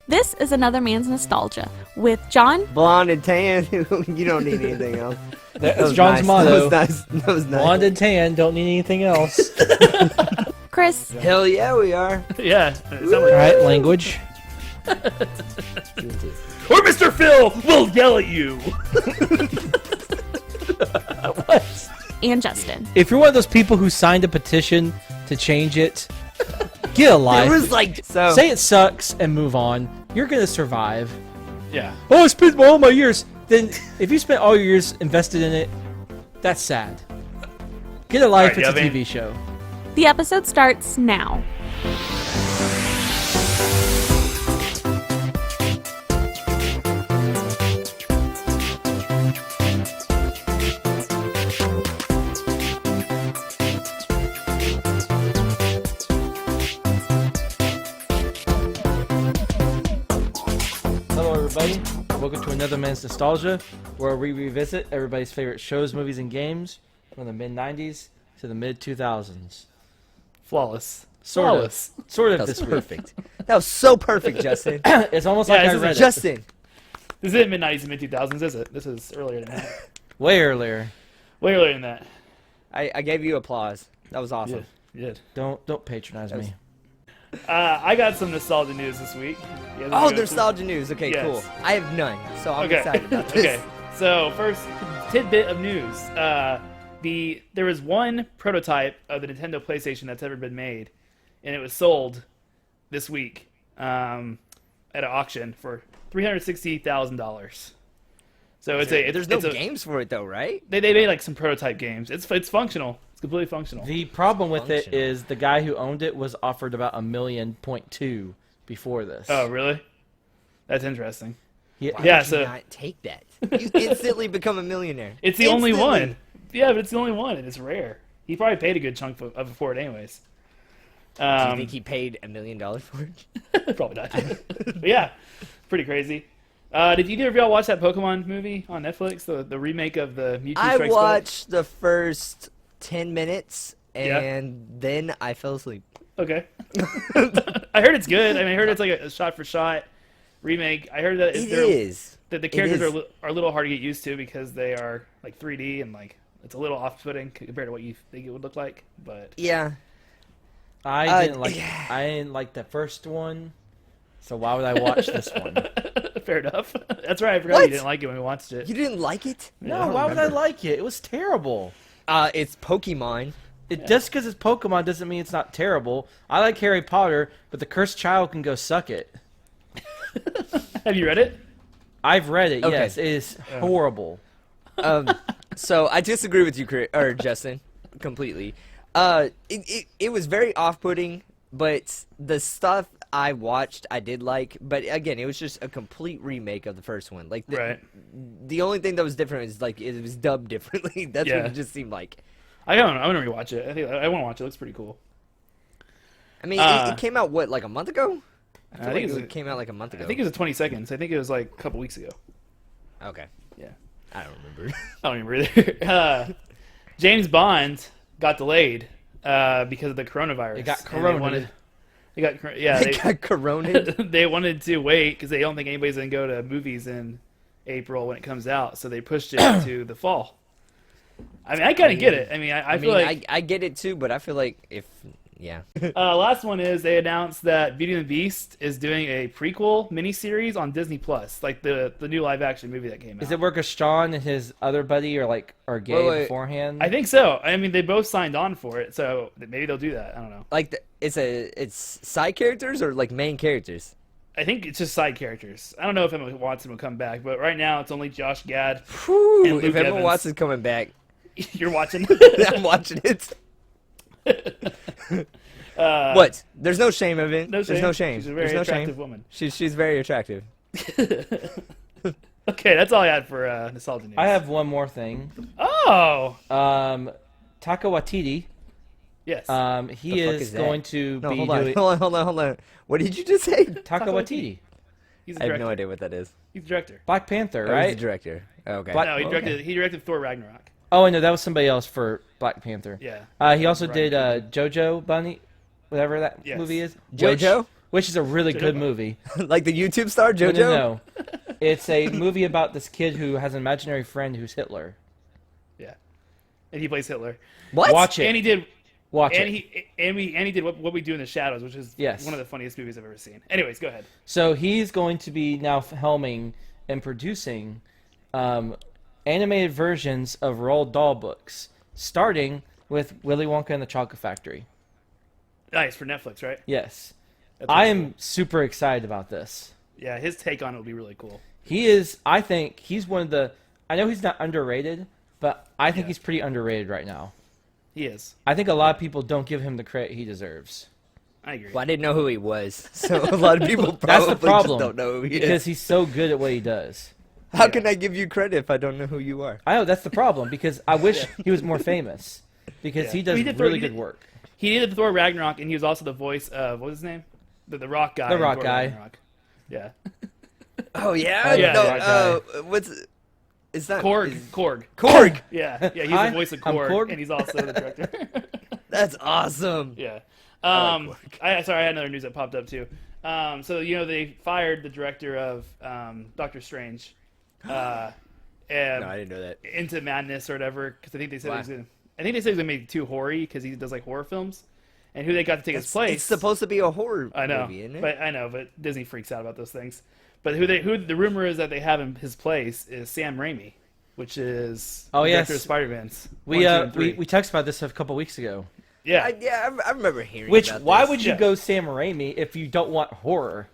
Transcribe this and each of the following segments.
This is Another Man's Nostalgia with John. Blonde and tan. You don't need anything else. That's John's motto. That was nice. Blonde and tan, don't need anything else. Chris. Hell yeah, we are. Yeah. All right, language. Or Mr. Phil will yell at you. What? And Justin. If you're one of those people who signed a petition to change it, get a life. It was like so. Say it sucks and move on. You're gonna survive. Yeah. Oh, I spent all my years. Then, if you spent all your years invested in it, that's sad. Get a life. All right, It's a Yelvin. TV show. The episode starts now. Hello, everybody. Welcome to Another Man's Nostalgia, where we revisit everybody's favorite shows, movies, and games from the mid-90s to the mid-2000s. Flawless. Sort Flawless. of. Sort of That this was week. perfect. That was so perfect, Justin. It's almost Yeah, like this I is read it. Justin. This isn't mid-90s and mid-2000s, is it? This is earlier than that. Way earlier. Way earlier than that. I gave you applause. That was awesome. You did. Don't patronize me. I got some nostalgia news this week. You guys wanna Oh, go there's through- nostalgia news. Okay, Yes. cool. I have none, so I'm Okay. excited about this. Okay. So first tidbit of news: there was one prototype of the Nintendo PlayStation that's ever been made, and it was sold this week at an auction for $360,000. So There's no it's a, games for it though, right? They made like some prototype games. It's functional. It's completely functional. The problem with it Functional. is the guy who owned it was offered about $1.2 million before this. Oh, really? That's interesting. He- Why Yeah, would so- you not take that? You instantly become a millionaire. It's the only Instantly. one. Yeah, but it's the only one, and it's rare. He probably paid a good chunk of it for it, anyways. Do you think he paid $1 million for it? Probably not. But yeah, pretty crazy. Did either of y'all watch that Pokemon movie on Netflix? The remake of the Mewtwo I Strikes Back? watched the first 10 minutes Yeah. and then I fell asleep. Okay. I heard it's good. I mean, I heard it's like a shot-for-shot remake. I heard that It is. that the characters is. are a little hard to get used to because they are like 3D and like it's a little off-putting compared to what you think it would look like. But Yeah. I didn't like the first one, so why would I watch this one? fair enough. That's right. I forgot What? you didn't like it when we watched it. You didn't like it? No, why would I like it? It was terrible. It's Pokemon. Just because it's Pokemon doesn't mean it's not terrible. I like Harry Potter, but the cursed child can go suck it. Have you read it? I've read it. Okay. Yes, it is horrible. So I disagree with you, Justin, completely. It was very off-putting, but the stuff I watched I did like. But again, it was just a complete remake of the first one. Like Right. the only thing that was different is like it was dubbed differently. That's Yeah. what it just seemed like. I don't know. I want to rewatch it. I think I want to watch it. It looks pretty cool. I mean, it came out what, like a month ago? I feel think like it it came out like a month ago. I think it was 20 seconds. I think it was like a couple weeks ago. Okay, Yeah. I don't remember. I don't remember either. James Bond got delayed because of the coronavirus. It got And coronated. They got yeah. They got coroned. They wanted to wait because they don't think anybody's gonna go to movies in April when it comes out, so they pushed it to the fall. I mean, I kind of get it. I mean, I feel like I get it too, but I feel like yeah. last one is they announced that Beauty and the Beast is doing a prequel miniseries on Disney Plus, like the new live action movie that came out. Is it where Sean and his other buddy are gay Wait. beforehand? I think so. I mean, they both signed on for it, so maybe they'll do that. I don't know. Like it's side characters or like main characters. I think it's just side characters. I don't know if Emma Watson will come back, but right now it's only Josh Gad. Whew, And Luke if Emma Evans. Watson's coming back, You're watching. I'm watching it. What? There's no shame of it. No There's no shame. She's a very There's no attractive shame. woman. She's very attractive. Okay, that's all I had for nostalgia news. I have one more thing. Oh, Taika Waititi. yes. He The fuck is is that? going to No, be hold on, doing hold on. What did you just say? Taika Waititi, He's the I have director. no idea what that is. He's the director. Black Panther, Oh, he's right? the director. Okay. Black- No, he Oh, directed. okay. He directed Thor Ragnarok. Oh, no, that was somebody else for Black Panther. Yeah. He also Right. did JoJo Bunny, whatever that Yes. movie is. JoJo? which is a really good movie. Like the YouTube star No, JoJo? no. It's a movie about this kid who has an imaginary friend who's Hitler. Yeah, and he plays Hitler. What? Watch it. And he did. Watch and it. he did what we do in the shadows, which is Yes. one of the funniest movies I've ever seen. Anyways, go ahead. So he's going to be now helming and producing animated versions of Roald Dahl books, starting with Willy Wonka and the Chocolate Factory. Nice for Netflix, right? Yes. That's I really am cool. super excited about this. Yeah, his take on it will be really cool. He is, I think, he's one of the, I know he's not underrated, but I think Yeah. he's pretty underrated right now. He is. I think a lot of people don't give him the credit he deserves. I agree. Well, I didn't know who he was, so a lot of people That's probably the problem. just don't know who he Because is. he's so good at what he does. How Yeah. can I give you credit if I don't know who you are? I know, that's the problem, because I wish he was more famous. Because Yeah. he does He did really Thor- good work. He did Thor Ragnarok, and he was also the voice of what was his name? The Rock guy. The in Rock Thor guy. Ragnarok. Yeah. Oh yeah, Yeah, no, yeah, what's is that? Korg. is- Korg. Korg. Yeah. Yeah. He's Hi, the voice of I'm Korg, Korg. and he's also the director. That's awesome. Yeah. I like Sorry, I had another news that popped up too. So they fired the director of Doctor Strange, No, I didn't know that. Into Madness or whatever, because I think they said Why? he was gonna. I think they said he was gonna make it too hoary because he does like horror films, and who they got to take his place. It's supposed to be a horror I know, movie, isn't it? but Disney freaks out about those things. But who the rumor is that they have in his place is Sam Raimi, which is Oh, the yes. director of Spider-Man's. We 1, 2, and 3. we talked about this a couple weeks ago. Yeah. I remember hearing. Which, about why this. would you Yeah. go Sam Raimi if you don't want horror?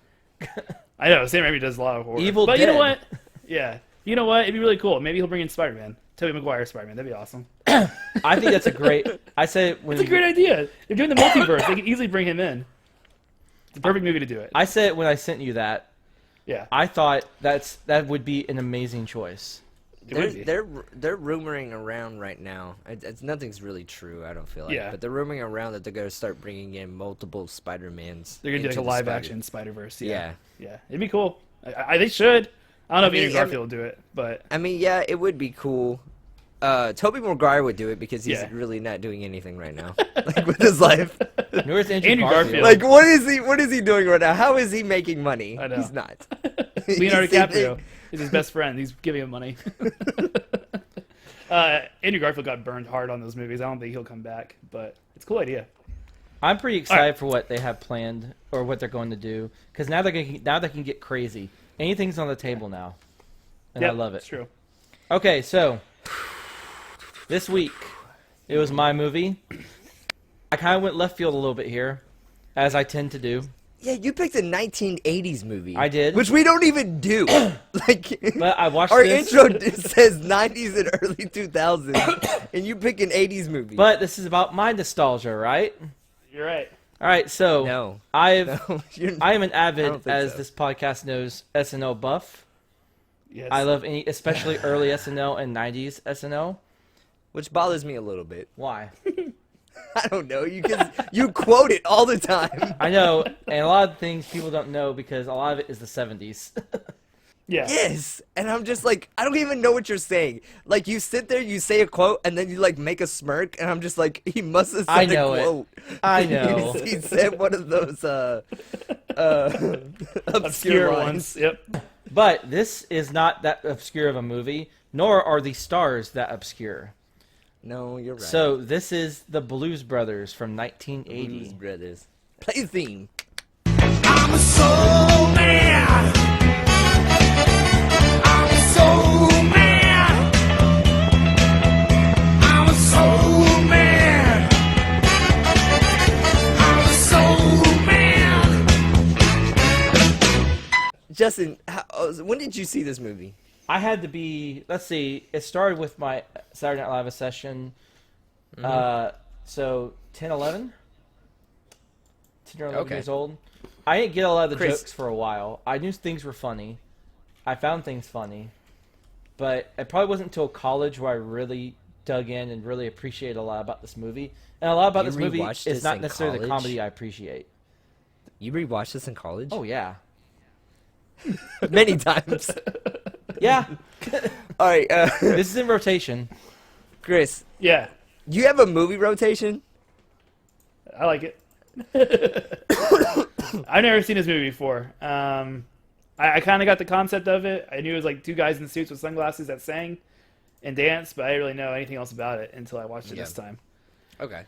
I know Sam Raimi does a lot of horror. Evil but you know Dead. what? Yeah, you know what? It'd be really cool. Maybe he'll bring in Spider-Man, Tobey Maguire Spider-Man. That'd be awesome. I think that's a great. I said it when It's a great idea. They're doing the multiverse. They could easily bring him in. It's a perfect movie to do it. I said it when I sent you that. Yeah, I thought that would be an amazing choice. it would be. They're rumoring around right now. Nothing's really true. I don't feel like. Yeah. But they're rumoring around that they're gonna start bringing in multiple Spider-Mans. They're gonna do like into a the live-action Spider-Verse. Yeah. Yeah, it'd be cool. They should. I don't know if mean, Andrew Garfield will do it, but I mean, yeah, it would be cool. Tobey Maguire would do it because he's Yeah. really not doing anything right now, like with his life. Nor is Andrew, Andrew Garfield. Garfield. Like, what is he doing right now? How is he making money? I know. He's not. Leonardo He's- DiCaprio is his best friend. He's giving him money. Andrew Garfield got burned hard on those movies. I don't think he'll come back, but it's a cool idea. I'm pretty excited for what they have planned or what they're going to do because now they can get crazy. Anything's on the table now, and I Yep, love it. It's true. Okay, so this week it was my movie. I kind of went left field a little bit here, as I tend to do. Yeah, you picked a 1980s movie. I did. Which we don't even do. Like, But I watched our this. intro says 90s and early 2000s, and you pick an 80s movie. But this is about my nostalgia, right? You're right. All right, so no, I you're, am an I avid, don't think as so. this podcast knows, SNL buff. Yes. I love especially early SNL and 90s SNL. which bothers me a little bit. Why? I don't know. You quote it all the time. I know, and a lot of things people don't know because a lot of it is the 70s. Yeah. Yes, and I'm just like, I don't even know what you're saying. Like, you sit there, you say a quote, and then you like make a smirk, and I'm just like, he must have said I know a it. quote. I know. he said one of those obscure Obscure lines. ones. Yep. But this is not that obscure of a movie, nor are the stars that obscure. No, you're right. So this is the Blues Brothers from Blues 1980. Brothers. Play the theme. I'm a soul man. I'm a soul man. I'm a soul man. I'm a soul man. Justin, when did you see this movie? I had to be, let's see, it started with my Saturday Night Live session. So 10, 11? 10 or 11 Okay. years old. I didn't get a lot of the Chris- jokes for a while. I knew things were funny. I found things funny. But it probably wasn't until college where I really dug in and really appreciated a lot about this movie. And a lot about You this movie rewatched is this not in necessarily the college? comedy I appreciate. You rewatched this in college? Oh, yeah. Many times. Yeah. All right, This is in rotation. Chris, Yeah. you have a movie rotation? I like it. I've never seen this movie before. I kind of got the concept of it. I knew it was like two guys in suits with sunglasses that sang and danced, but I didn't really know anything else about it until I watched it this time. Okay.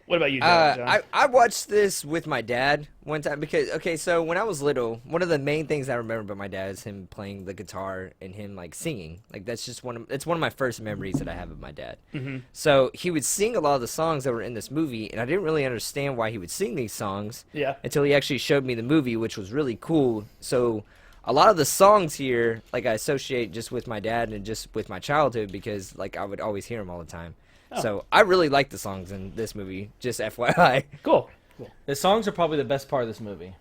What about you, John? I watched this with my dad one time because, okay, so when I was little, one of the main things I remember about my dad is him playing the guitar and him, like, singing. Like, that's just it's one of my first memories that I have of my dad. Mm-hmm. So he would sing a lot of the songs that were in this movie, and I didn't really understand why he would sing these songs until he actually showed me the movie, which was really cool. So a lot of the songs here, like, I associate just with my dad and just with my childhood because, like, I would always hear them all the time. So I really like the songs in this movie, just FYI. Cool. The songs are probably the best part of this movie.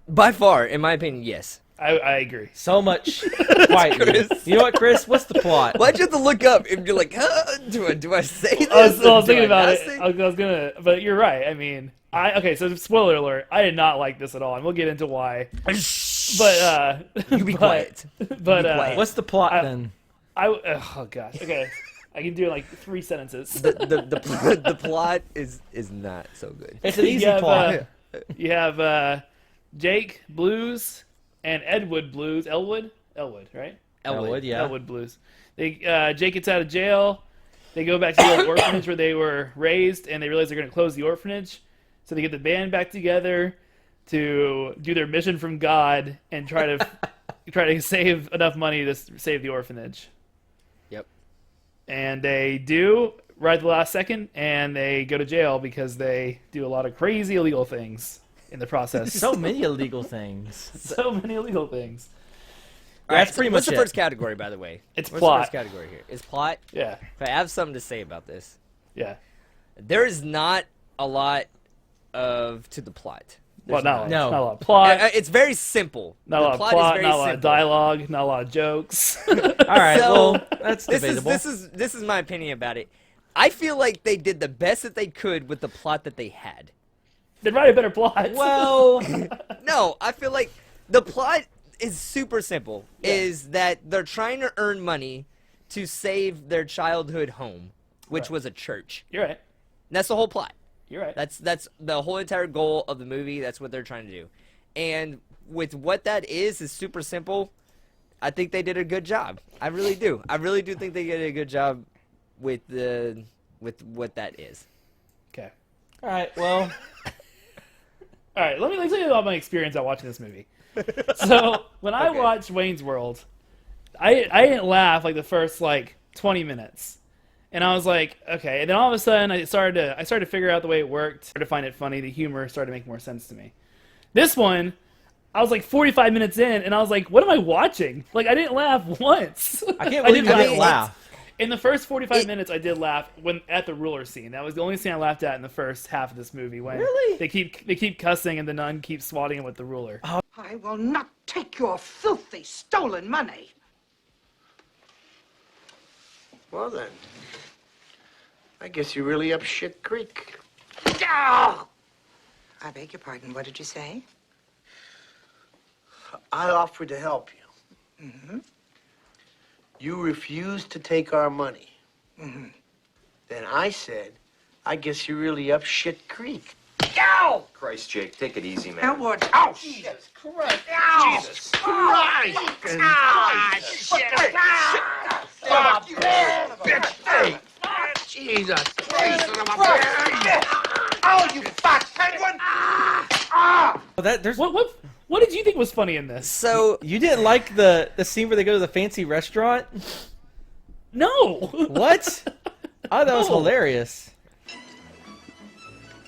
By far, in my opinion, yes. I agree. So much quietly. You know what, Chris? What's the plot? Why'd you have to look up and be like, huh? Do I say this? I was Do thinking about not it. say- I was gonna, but you're right. I mean, okay. So spoiler alert. I did not like this at all, and we'll get into why. But You be quiet. But Be quiet. What's the plot then? oh gosh. Okay, I can do like 3 sentences. The plot is not so good. It's an easy You have, plot. You have Jake Blues and Edward Blues. Elwood, right? Elwood, yeah. Elwood Blues. Jake gets out of jail. They go back to the old orphanage where they were raised, and they realize they're going to close the orphanage. So they get the band back together to do their mission from God and try to save enough money to save the orphanage. Yep. And they do right at the last second, and they go to jail because they do a lot of crazy illegal things in the process. So many illegal things. So many illegal things. That's pretty What's much the it. first category, by the way? It's What's plot. the first category here? Is plot? Yeah. Okay, I have something to say about this. Yeah. There is not a lot to the plot. Well, There's No. not a lot of plot. It's very simple. Not a The lot of plot plot, is very not a lot of simple. dialogue, not a lot of jokes. All right, So, well, that's This debatable. is my opinion about it. I feel like they did the best that they could with the plot that they had. Then write a better plot. Well, No, I feel like the plot is super simple. Is that they're trying to earn money to save their childhood home, which Right. was a church. You're right. That's the whole plot. You're right. That's the whole entire goal of the movie. That's what they're trying to do. And with what that is super simple. I think they did a good job. I really do. I really do think they did a good job with what that is. Okay. all right, well, All right. Let me tell you about my experience at watching this movie. So when I watched Wayne's World, I didn't laugh like the first 20 minutes. And I was like, okay. And then all of a sudden, I started to figure out the way it worked. Started to find it funny. The humor started to make more sense to me. This one, I was like 45 minutes in, and I was like, what am I watching? Like, I didn't laugh once. I can't believe you didn't didn't laugh. In the first 45 minutes, I did laugh at the ruler scene. That was the only scene I laughed at in the first half of this movie. When Really? they keep cussing, and the nun keeps swatting him with the ruler. I will not take your filthy, stolen money. Well then, I guess you're really up shit creek. I beg your pardon, what did you say? I offered to help you. Mm-hmm. You refused to take our money. Mm-hmm. Then I said, I guess you're really up shit creek. Ow! Christ, Jake, take it easy, man. Elwood. Oh, Jesus Christ. Ow! Jesus Christ. Ah, shit. Fuck you, bitch. Hey. Jesus Christ. Oh, you fat penguin! Well, there's What did you think was funny in this? So you didn't like the scene where they go to the fancy restaurant? No. What? Oh, that was No. hilarious.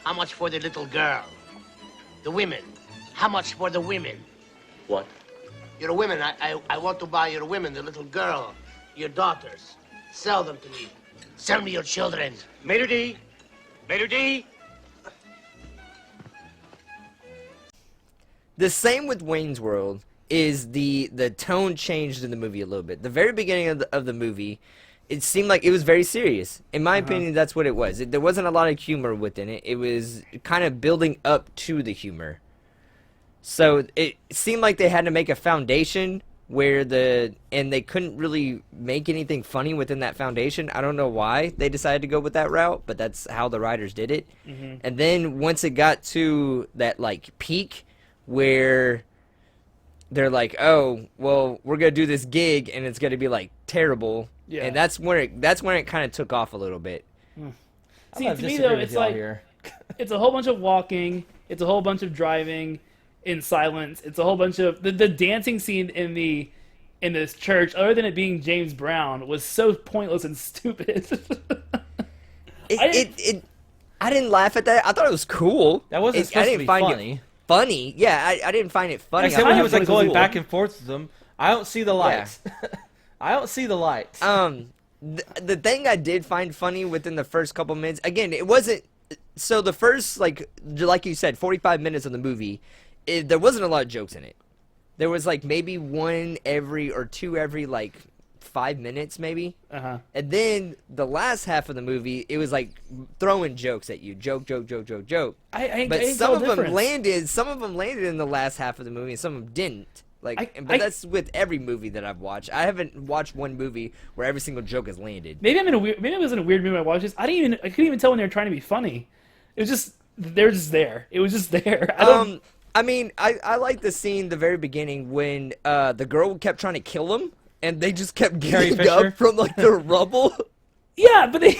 How much for the little girl? The women. How much for the women? What? Your women. I want to buy your women, the little girl, your daughters. Sell them to me. Sell me your children. Maitre D. Maitre D. the same with Wayne's World is the tone changed in the movie a little bit. The very beginning of the movie, it seemed like it was very serious. In my opinion, that's what it was. There wasn't a lot of humor within it. It was kind of building up to the humor. So it seemed like they had to make a foundation where and they couldn't really make anything funny within that foundation. I don't know why they decided to go with that route, but that's how the writers did it. And then once it got to that like peak where they're like, oh, well, we're gonna do this gig and it's gonna be like terrible. Yeah. And that's when it kind of took off a little bit. See, to me though, it's like it's a whole bunch of walking, it's a whole bunch of driving in silence, it's a whole bunch of the dancing scene in this church. Other than it being James Brown, was so pointless and stupid. I didn't laugh at that. I thought it was cool. That wasn't I supposed to didn't be find funny. it funny. Yeah, I didn't find it funny. Except I when he thought was it like going cool. back and forth with them. I don't see the lights. I don't see the lights. The thing I did find funny within the first couple minutes, again, it wasn't. So the first, like you said, 45 minutes of the movie, there wasn't a lot of jokes in it. There was like maybe one every or two every like 5 minutes, maybe. Uh-huh. And then the last half of the movie, it was like throwing jokes at you, joke. But some of them landed. Some of them landed in the last half of the movie, and some of them didn't. But that's with every movie that I've watched. I haven't watched one movie where every single joke has landed. Maybe I was in a weird mood when I watched this. I couldn't even tell when they were trying to be funny. It was just they're just there. It was just there. I mean, I like the scene the very beginning when the girl kept trying to kill him, and they just kept getting up from like the rubble. Yeah, but they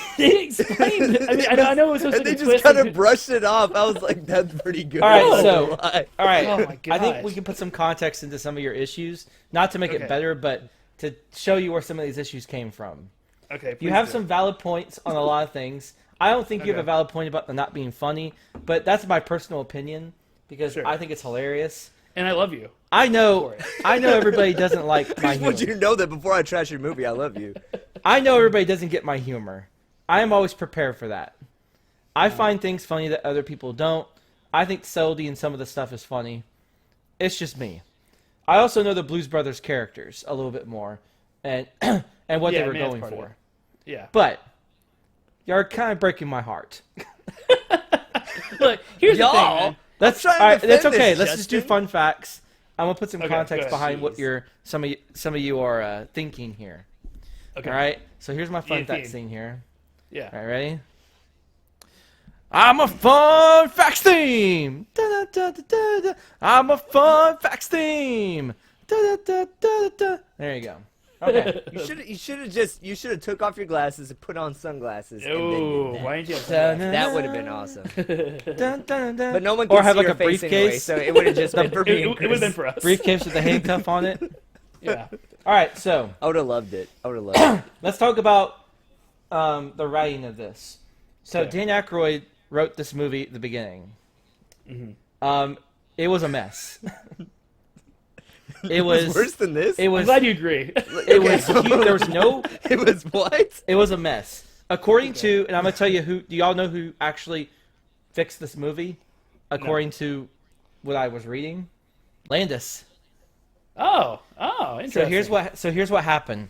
explained it. I mean, I know it was supposed And to they be just kind of brushed it off. I was like, that's pretty good. All right, I so won't lie. all right. Oh my I think gosh. we can put some context into some of your issues, not to make Okay. it better, but to show you where some of these issues came from. Okay, You please have do. some valid points on a lot of things. I don't think you have a Okay. valid point about them not being funny, but that's my personal opinion because Sure. I think it's hilarious. and I love you. I know, For it. I know everybody doesn't like I my just want you humor. to know that before I trash your movie, I love you. I know everybody doesn't get my humor. I am always prepared for that. I find things funny that other people don't. I think subtlety in some of the stuff is funny. It's just me. I also know the Blues Brothers characters a little bit more, and and what Yeah, they I were mean, that's going part of for. it. Yeah. But you're kind of breaking my heart. Look, here's the thing, Y'all. man. That's trying to all right. That's defend okay. this, Let's just do Justin. fun facts. I'm gonna put some Okay, context good. behind what Jeez. some of you are thinking here. Okay. All right. So here's my fun Yeah, fact theme. scene here. Yeah. All right, ready? I'm a fun facts team. Da, da, da, da, da, da. I'm a fun facts team. Da, da, da, da, da. There you go. Okay. You should have took off your glasses and put on sunglasses. and then Oh, did that. why didn't you have Dun, sunglasses? That would have been awesome. Dun, dun, dun. But no one Or can have see like your a face anyway, briefcase. so it would have just been for me and It would have Chris. been for us. Briefcase with a handcuff on it. Yeah. All right. So I would have loved it. I would have loved it. let's talk about the writing of this. So Okay. Dan Aykroyd wrote this movie at the beginning. It was a mess. It was worse than this. It I'm was. glad you agree. It was. There was no. It was what? It was a mess. According to, and I'm gonna tell you who. Do y'all know who actually fixed this movie? According to what I was reading, Landis. Oh, interesting. So here's what happened.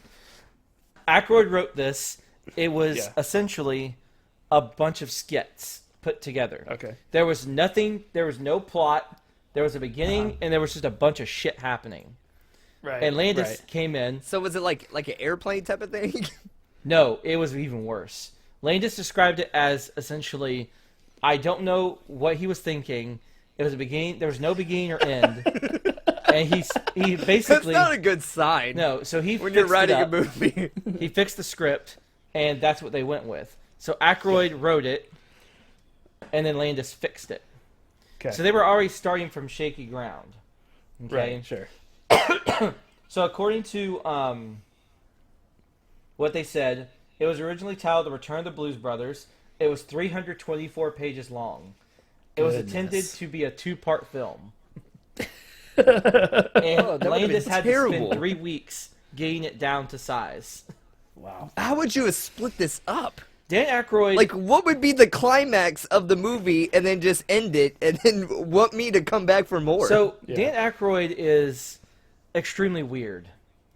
Aykroyd wrote this. It was Yeah. essentially a bunch of skits put together. Okay. There was nothing. There was no plot. There was a beginning, and there was just a bunch of shit happening. Right. And Landis Right. came in. So was it like an airplane type of thing? No, it was even worse. Landis described it as essentially, I don't know what he was thinking. It was a beginning. There was no beginning or end. And he That's basically not a good sign. no. So he When fixed you're it writing a up. movie. He fixed the script, and that's what they went with. So Aykroyd wrote it, and then Landis fixed it. Okay. So they were already starting from shaky ground. Okay. Right. Sure. So according to what they said, it was originally titled "The Return of the Blues Brothers." It was 324 pages long. It was intended to be a 2-part film. And that would've been Landis had to terrible. spend 3 weeks getting it down to size. Wow. How would you have split this up? Dan Aykroyd, Like, what would be the climax of the movie and then just end it and then want me to come back for more? so Yeah. Dan Aykroyd is extremely weird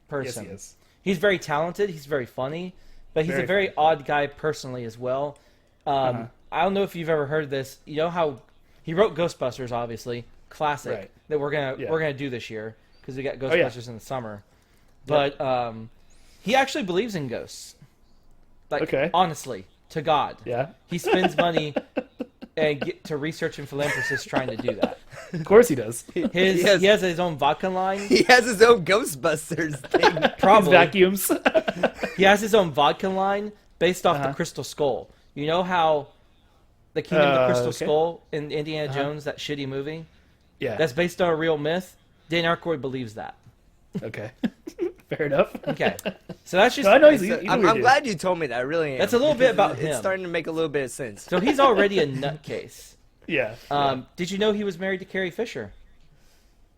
person. Yes, he is. He's very talented. He's very funny, but he's Very a very funny. odd guy personally as well. I don't know if you've ever heard this. You know how he wrote Ghostbusters, obviously, classic Right. that we're Yeah. gonna do this year because we got Oh, yeah. Ghostbusters in the summer. But he actually believes in ghosts. Like, Okay. honestly, to God. Yeah. He spends money and get to research and philanthropist trying to do that. Of course he does. He has- has his own vodka line. He has his own Ghostbusters thing. His Probably. vacuums. He has his own vodka line based off the Uh-huh. Crystal Skull. You know how the Kingdom of the Crystal Okay. Skull in Indiana Jones, that shitty movie, Yeah. that's based on a real myth? Dan Aykroyd believes that. Okay. Fair enough. Okay. So that's just... No, I know he's. So, he's a I'm weird dude. glad you told me that. I really am. That's a little bit about It's him. starting to make a little bit of sense. So he's already a nutcase. Yeah. Did you know he was married to Carrie Fisher?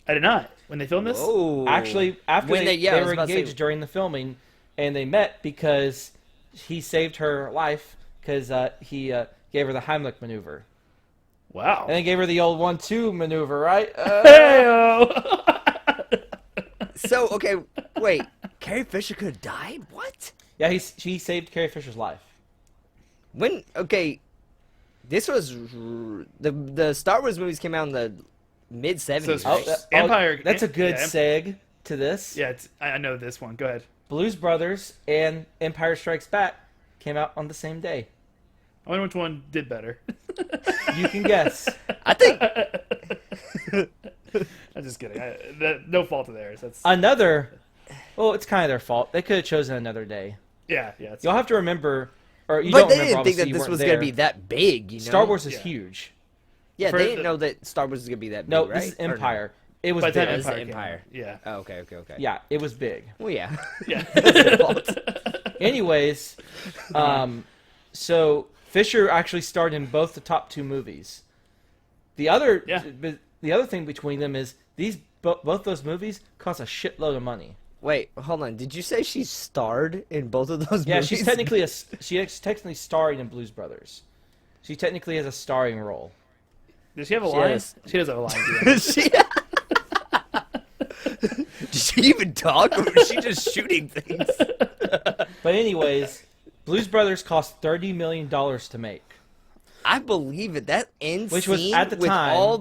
I did not. When they filmed this? Oh, Actually, after When they I was were about to say- engaged during the filming, and they met because he saved her life because he gave her the Heimlich maneuver. Wow. And then gave her the old 1-2 maneuver, right? Hey-o. So okay, wait. Carrie Fisher could have died. What? Yeah, she saved Carrie Fisher's life. When? Okay, this was the Star Wars movies came out in the mid '70s. So- right? Empire- That's a good yeah, seg to this. Yeah, I know this one. Go ahead. Blues Brothers and Empire Strikes Back came out on the same day. I wonder which one did better. You can guess. I think I'm just kidding. No fault of theirs. That's Another... Well, it's kind of their fault. They could have chosen another day. yeah. It's You'll have to remember... Or you but don't they remember, didn't think obviously, that you this weren't was there. gonna be that big. You know, Star Wars is Yeah. huge. Yeah, For they the- didn't know that Star Wars was gonna be that big. No, right? this is Or no? Empire. It was But big. then It was the Empire. came Empire. out. Yeah. Oh, okay. Yeah, it was big. Well, yeah. Yeah. Anyways, so Fisher actually starred in both the top two movies. The other thing between them is both those movies cost a shitload of money. Wait, hold on. Did you say she starred in both of those Yeah, movies? she's technically starring in Blues Brothers. She technically has a starring role. Does she have a She line? has- She does have a line. she... Did she even talk, or was she just shooting things? But anyways, Blues Brothers cost $30 million to make. I believe it. That end Which was, scene at the with time- all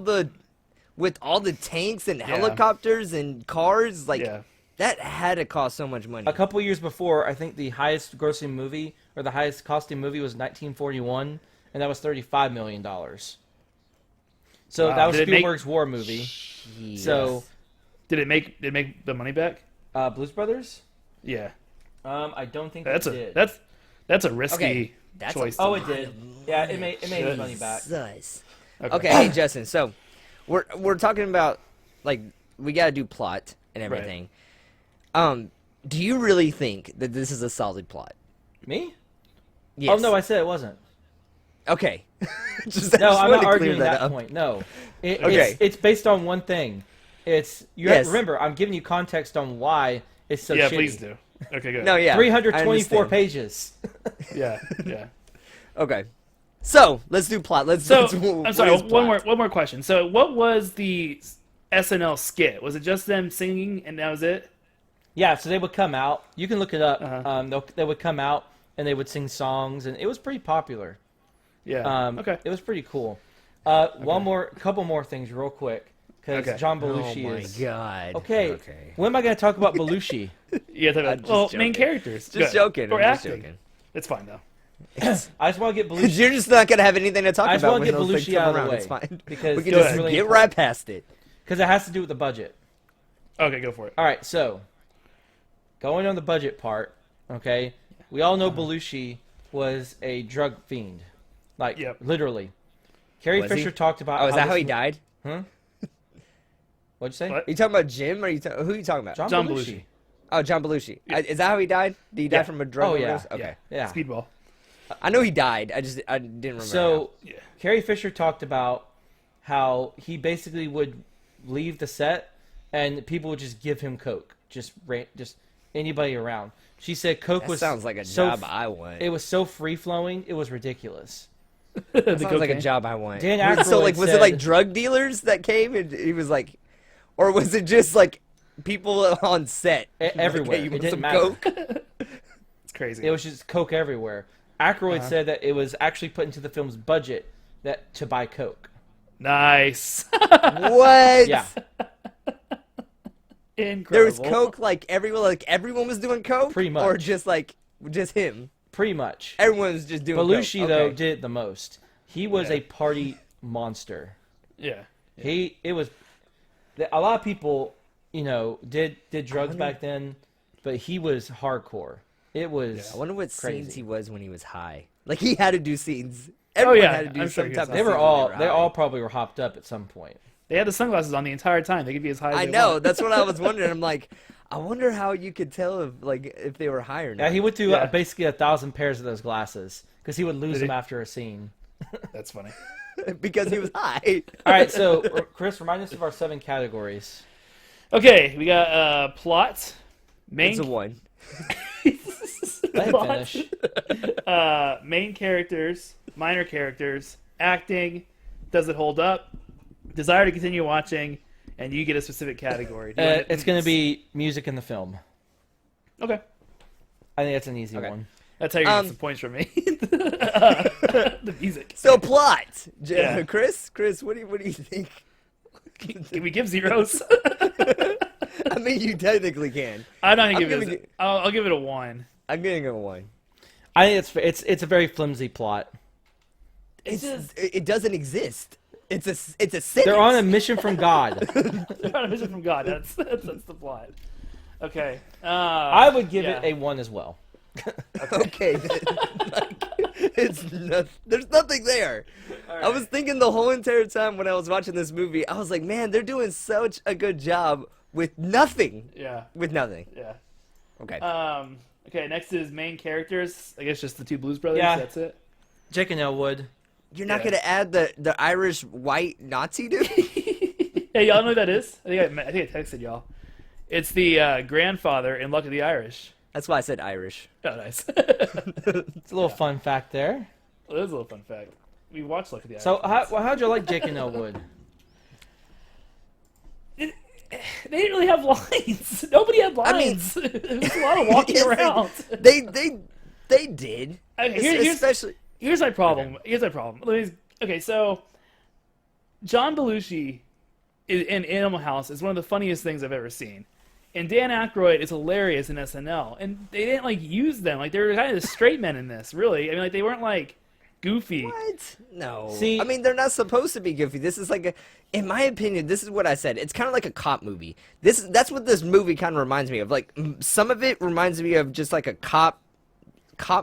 the tanks and helicopters and cars, like Yeah. that had to cost so much money. A couple years before, I think the highest grossing movie or the highest costing movie was 1941, and that was $35 million. So Wow. that was Did it make- Spielberg's war movie. So Did it make the money back? Blues Brothers? Yeah. I don't think That's it did. that's a risky Okay, that's a- choice. Oh, it did. Yeah, it made his money back. Jesus. Okay. Okay, hey Justin. So we're talking about like we got to do plot and everything. Do you really think that this is a solid plot? Me? Yes. Oh no, I said it wasn't. Okay. Just, No, I'm wanted not to clear arguing that up. point. No, Okay. it's based on one thing. It's you Yes. have to remember. I'm giving you context on why it's so Yeah, shitty. please do. Okay, good. No, yeah. I 324 understand. pages. Yeah, yeah. Okay. So let's do plot. So let's I'm what sorry. is plot? One more question. So what was the SNL skit? Was it just them singing and that was it? Yeah, so they would come out. You can look it up. Uh-huh. They would come out and they would sing songs, and it was pretty popular. Yeah. Okay. It was pretty cool. Couple more things, real quick, because Okay. John Oh Belushi my is. god. Okay. When am I going to talk about Belushi? Yeah. just Well, joking. main characters. Just Good. joking. Or I'm just acting. joking. It's fine though. I just want to get Belushi You're just not gonna have anything to talk I just about wanna when get those things Belushi come out of the around. way, It's fine. because we can it's just really get important. right past it. because it has to do with the budget. Okay, go for it. All right, so going on the budget part, okay, we all know Belushi was a drug fiend, like Yep. literally. Carrie Was he? Fisher talked about. Oh, is that how this he mo- died? What'd you say? What? Are you talking about Jim? Or who are you talking about? John Belushi. Belushi. Oh, John Belushi. Is that how he died? Did he die Yeah. from a drug Oh, yeah. overdose? Okay. Yeah. Speedball. I know he died. I didn't remember. So Yeah. Carrie Fisher talked about how he basically would leave the set and people would just give him coke, just anybody around. She said coke that was sounds like a so job I want. It was so free flowing, it was ridiculous. That sounds like a cocaine. job I want. Dan So like, Aykroyd was it like said- drug dealers that came and he was like, or was it just like people on set Everywhere. Like, hey, you It want didn't some matter. coke? It's crazy. It was just coke everywhere. Aykroyd said that it was actually put into the film's budget to buy coke. Nice. What? Yeah. Incredible. There was coke, like everyone was doing coke, Pretty much. or just him. Pretty much. Everyone was just doing. Belushi coke. though Okay. did it the most. He was Yeah. a party monster. Yeah. It was a lot of people, did drugs back then, but he was hardcore. It was. I wonder what crazy. scenes he was when he was high. Like he had to do scenes. Oh, Everyone yeah, had to do I'm sure some he type was of They were scenes all. when They high. all probably were hopped up at some point. They had the sunglasses on the entire time. They could be as high as I they know. want. That's what I was wondering. I'm like, I wonder how you could tell if they were high or not. Yeah, he went through Yeah. basically 1,000 pairs of those glasses because he would lose Did them he? after a scene. That's funny. because he was high. All right, so Chris, remind us of our 7 categories. Okay, we got plot, main It's a 1. Let him plot, finish. main characters, minor characters, acting, does it hold up, desire to continue watching, and you get a specific category. Do you want It's going to be music in the film. okay. I think that's an easy Okay. one. That's how you're gonna get some points from me. The music. So plot. Yeah. Chris, what do you think? Can we give zeros? I mean, you technically can. I'm not gonna I'm give giving it. it- I'll give it a 1. I'm giving him a 1. I think it's a very flimsy plot. It doesn't exist. It's a sentence. They're on a mission from God. They're on a mission from God. That's the plot. Okay. I would give yeah. it a 1 as well. Okay. There's nothing there. I was thinking the whole entire time when I was watching this movie, I was like, man, they're doing such a good job with nothing. Yeah. With nothing. Yeah. Okay. Okay. Next is main characters. I guess just the 2 Blues Brothers. Yeah. That's it. Jake and Elwood. You're not yeah. gonna add the Irish white Nazi dude? Hey, y'all know who that is? I think I texted y'all. It's the grandfather in Luck of the Irish. That's why I said Irish. Oh, nice. It's a little fun fact there. Well, that is a little fun fact. We watched Luck of the Irish. So how'd you like Jake and Elwood? They didn't really have lines. Nobody had lines. It was a lot of walking Yes, around. They did. Okay, here's Especially. Here's my problem. Here's my problem. Okay, so John Belushi in Animal House is one of the funniest things I've ever seen. And Dan Aykroyd is hilarious in SNL. And they didn't use them. They were kind of the straight men in this, really. I mean, they weren't goofy. What? No. See- I mean, they're not supposed to be goofy. This is in my opinion, this is what I said. It's kind of like a cop movie. That's what this movie kind of reminds me of. Some of it reminds me of just like a cop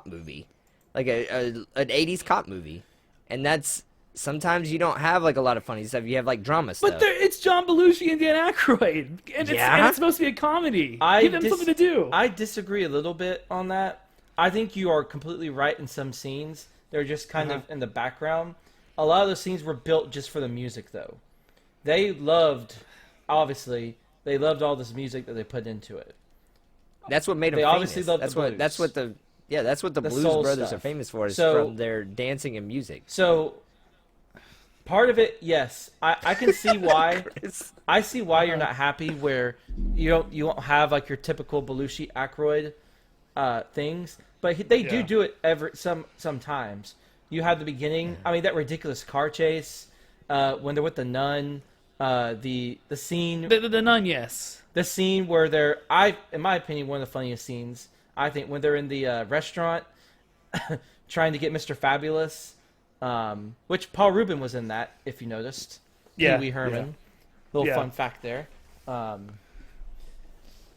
movie, like an 80s cop movie. And that's sometimes you don't have a lot of funny stuff. You have drama stuff. But it's John Belushi and Dan Aykroyd. And it's supposed to be a comedy. Give them something to do. I disagree a little bit on that. I think you are completely right in some scenes. They're just kind of in the background. A lot of those scenes were built just for the music, though. They loved all this music that they put into it. That's what made them They famous. obviously love the That's what blues. that's what the Blues soul Brothers stuff. are famous for, is So- from their dancing and music. So, part of it, yes, I can see why. I see why you're not happy where you don't have your typical Belushi Aykroyd things, but they do it sometimes. You have the beginning. I mean, that ridiculous car chase when they're with the nun. The scene. The nun, yes. The scene where they're, in my opinion, one of the funniest scenes. I think when they're in the restaurant trying to get Mr. Fabulous, which Paul Rubin was in that, if you noticed. Yeah, Pee Wee Herman. Little fun fact there.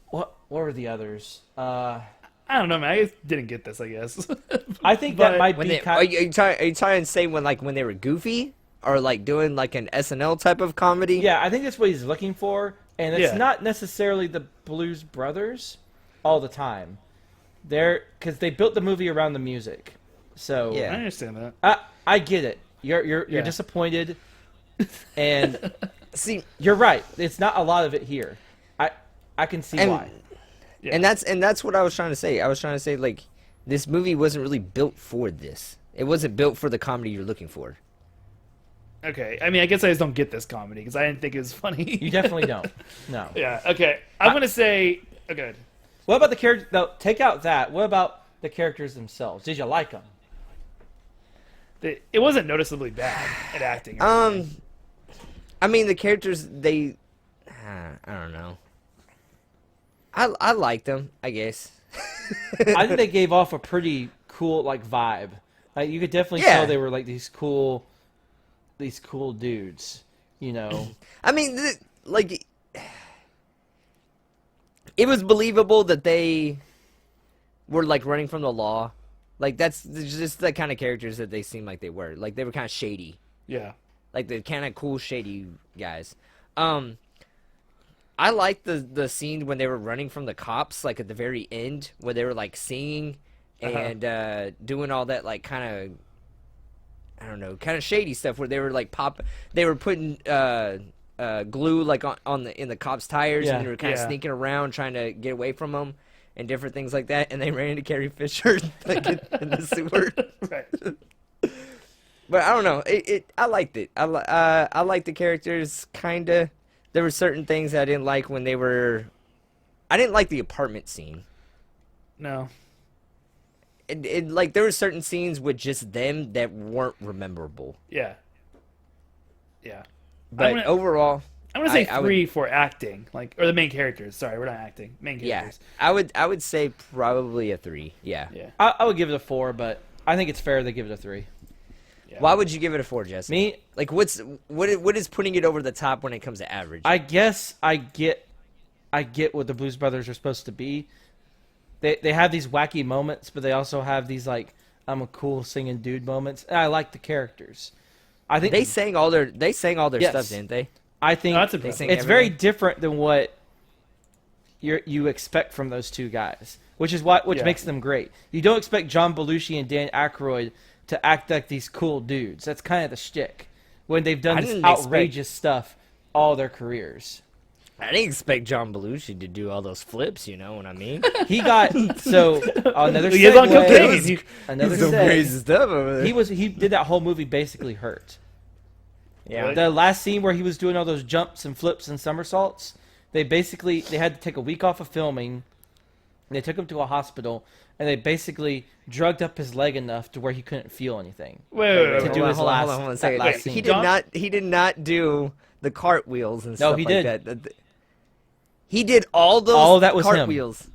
What were the others? I don't know, man. I just didn't get this, I guess. I think But- that might When be they, kind. are you trying to say when they were goofy, or doing an SNL type of comedy? Yeah, I think that's what he's looking for, and it's Yeah. not necessarily the Blues Brothers all the time. Because they built the movie around the music, so Yeah. I understand that. I get it. You're Yeah. disappointed, and See, you're right. It's not a lot of it here. I can see and, why. Yeah. and that's what I was trying to say. I was trying to say this movie wasn't really built for this. It wasn't built for the comedy you're looking for. Okay. I mean, I guess I just don't get this comedy because I didn't think it was funny. You definitely don't. No. Yeah. Okay. I'm going to say. Oh, good. What about the character? No, take out that. What about the characters themselves? Did you like them? It wasn't noticeably bad at acting. or anything. I mean, the characters, I don't know. I liked them, I guess. I think they gave off a pretty cool like vibe. Like you could definitely Yeah. tell they were like these cool dudes. You know. I mean, like, it was believable that they were like running from the law. Like that's just the kind of characters that they seemed like they were. Like they were kind of shady. Yeah. Like the kind of cool shady guys. I liked the scene when they were running from the cops, like at the very end, where they were like singing and doing all that like kind of, I don't know, kind of shady stuff where they were like they were putting glue like in the cops' tires, Yeah. and they were kind of sneaking around trying to get away from them and different things like that, and they ran into Carrie Fisher like in the sewer. Right. But I don't know. I liked it. I liked the characters kind of. There were certain things I didn't like when they were. I didn't like the apartment scene. No. Like there were certain scenes with just them that weren't memorable. Yeah. Yeah. But overall, I'm gonna say I would- 3 for acting, like, or the main characters. Sorry, we're not acting. Main yeah, characters. I would say probably a 3. Yeah. Yeah. I would give it a 4, but I think it's fair they give it a 3. Yeah. Why would you give it a 4, Jesse? Me, Like what is putting it over the top when it comes to average? I guess I get what the Blues Brothers are supposed to be. They have these wacky moments, but they also have these like I'm a cool singing dude moments. And I like the characters. I think they sang all their Yes. stuff, didn't they? I think No, that's They impressive. sang it's very everything? different than what you expect from those two guys, which Yeah. makes them great. You don't expect John Belushi and Dan Aykroyd to act like these cool dudes. That's kind of the shtick when they've done I this didn't expect- outrageous stuff all their careers. I didn't expect John Belushi to do all those flips. You know what I mean? He got so another He is on segue, cocaine. another Some segue. crazy stuff over there. He did that whole movie basically hurt. Yeah. The last scene where he was doing all those jumps and flips and somersaults, they had to take a week off of filming. And they took him to a hospital, and they basically drugged up his leg enough to where he couldn't feel anything. Wait. to do his hold last- on a that second. last Wait, scene. he John- did not do the cartwheels and No, stuff he like did. that. He did all those All of that was him. cartwheels.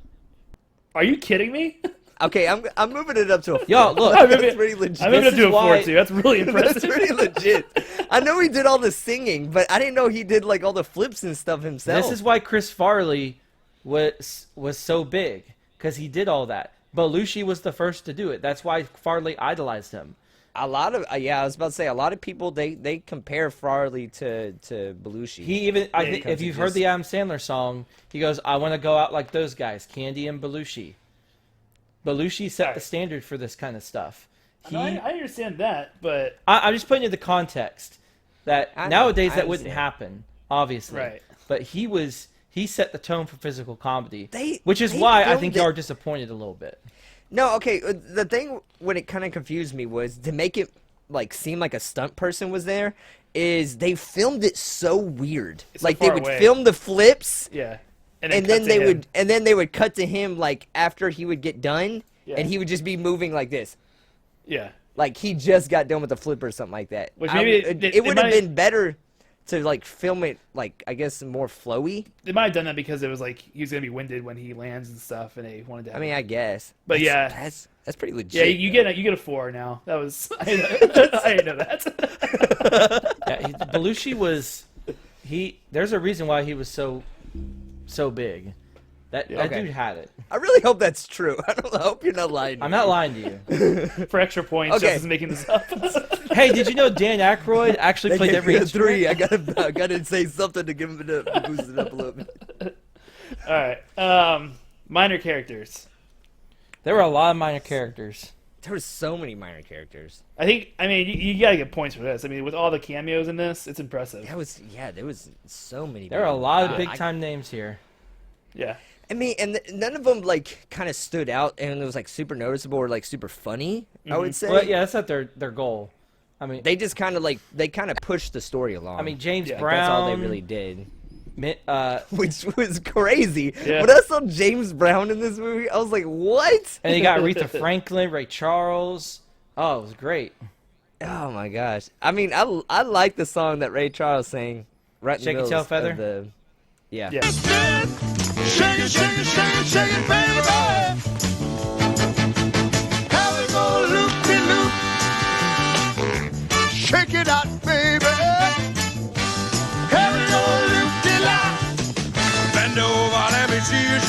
Are you kidding me? Okay, I'm moving it up to a 4. Yo, look, I'm That's moving- pretty legit. I'm moving This up to a is 4 why- too. That's really That's impressive. pretty legit. I know he did all the singing, but I didn't know he did like all the flips and stuff himself. this is why Chris Farley was so big, because he did all that. Belushi was the first to do it. That's why Farley idolized him. a lot of I was about to say a lot of people they compare Farley to Belushi. He even, I think, comes if to you've heard just- the Adam Sandler song, he goes, "I want to go out like those guys, Candy and Belushi." Belushi set the Right. standard for this kind of stuff. I understand that, but I'm just putting it in the context that I know, nowadays I that wouldn't understand. happen, obviously. Right. But he set the tone for physical comedy, They- which is they why I filmed think it- y'all are disappointed a little bit. No, okay. The thing when it kind of confused me was to make it like seem like a stunt person was there. Is they filmed it so weird? It's so like they far would away. film the flips, yeah. and cut then to they him. would cut to him like after he would get done, Yeah. and he would just be moving like this, Yeah. like he just got done with the flip or something like that. Which I maybe would- it it would have might- been better to like film it like I guess more flowy. They might have done that because it was like he was gonna be winded when he lands and stuff, and they wanted to. I mean, I guess. But yeah. that's pretty legit. yeah, you get a 4 now. That was I didn't know that. Yeah, Belushi was There's a reason why he was so big. That Okay. dude had it. I really hope that's true. I hope you're not lying. To I'm me. not lying to you. For extra points, Okay. Justin's making this up. Hey, did you know Dan Aykroyd actually They played gave every me a instrument? 3. I gotta say something to give him it up, to boost it up a little bit. All right. Minor characters. There were a lot of minor characters. There were so many minor characters. I mean, you gotta get points for this. I mean, with all the cameos in this, it's impressive. There was so many. There were a lot of Uh, big time names here. Yeah. I mean, and none of them like kind of stood out, and it was like super noticeable or like super funny. I would say. Well, yeah, that's not their goal. I mean, They just kind of pushed the story along. I mean James Yeah, Brown. that's all they really did, which was crazy. Yeah. When I saw James Brown in this movie, I was like, "What?" and you got Aretha Franklin, Ray Charles. Oh, it was great. Oh my gosh! I mean, I like the song that Ray Charles sang. Right in Shake the Your middle Tail Feather? of the, yeah. Yeah. Shake it, shake it, shake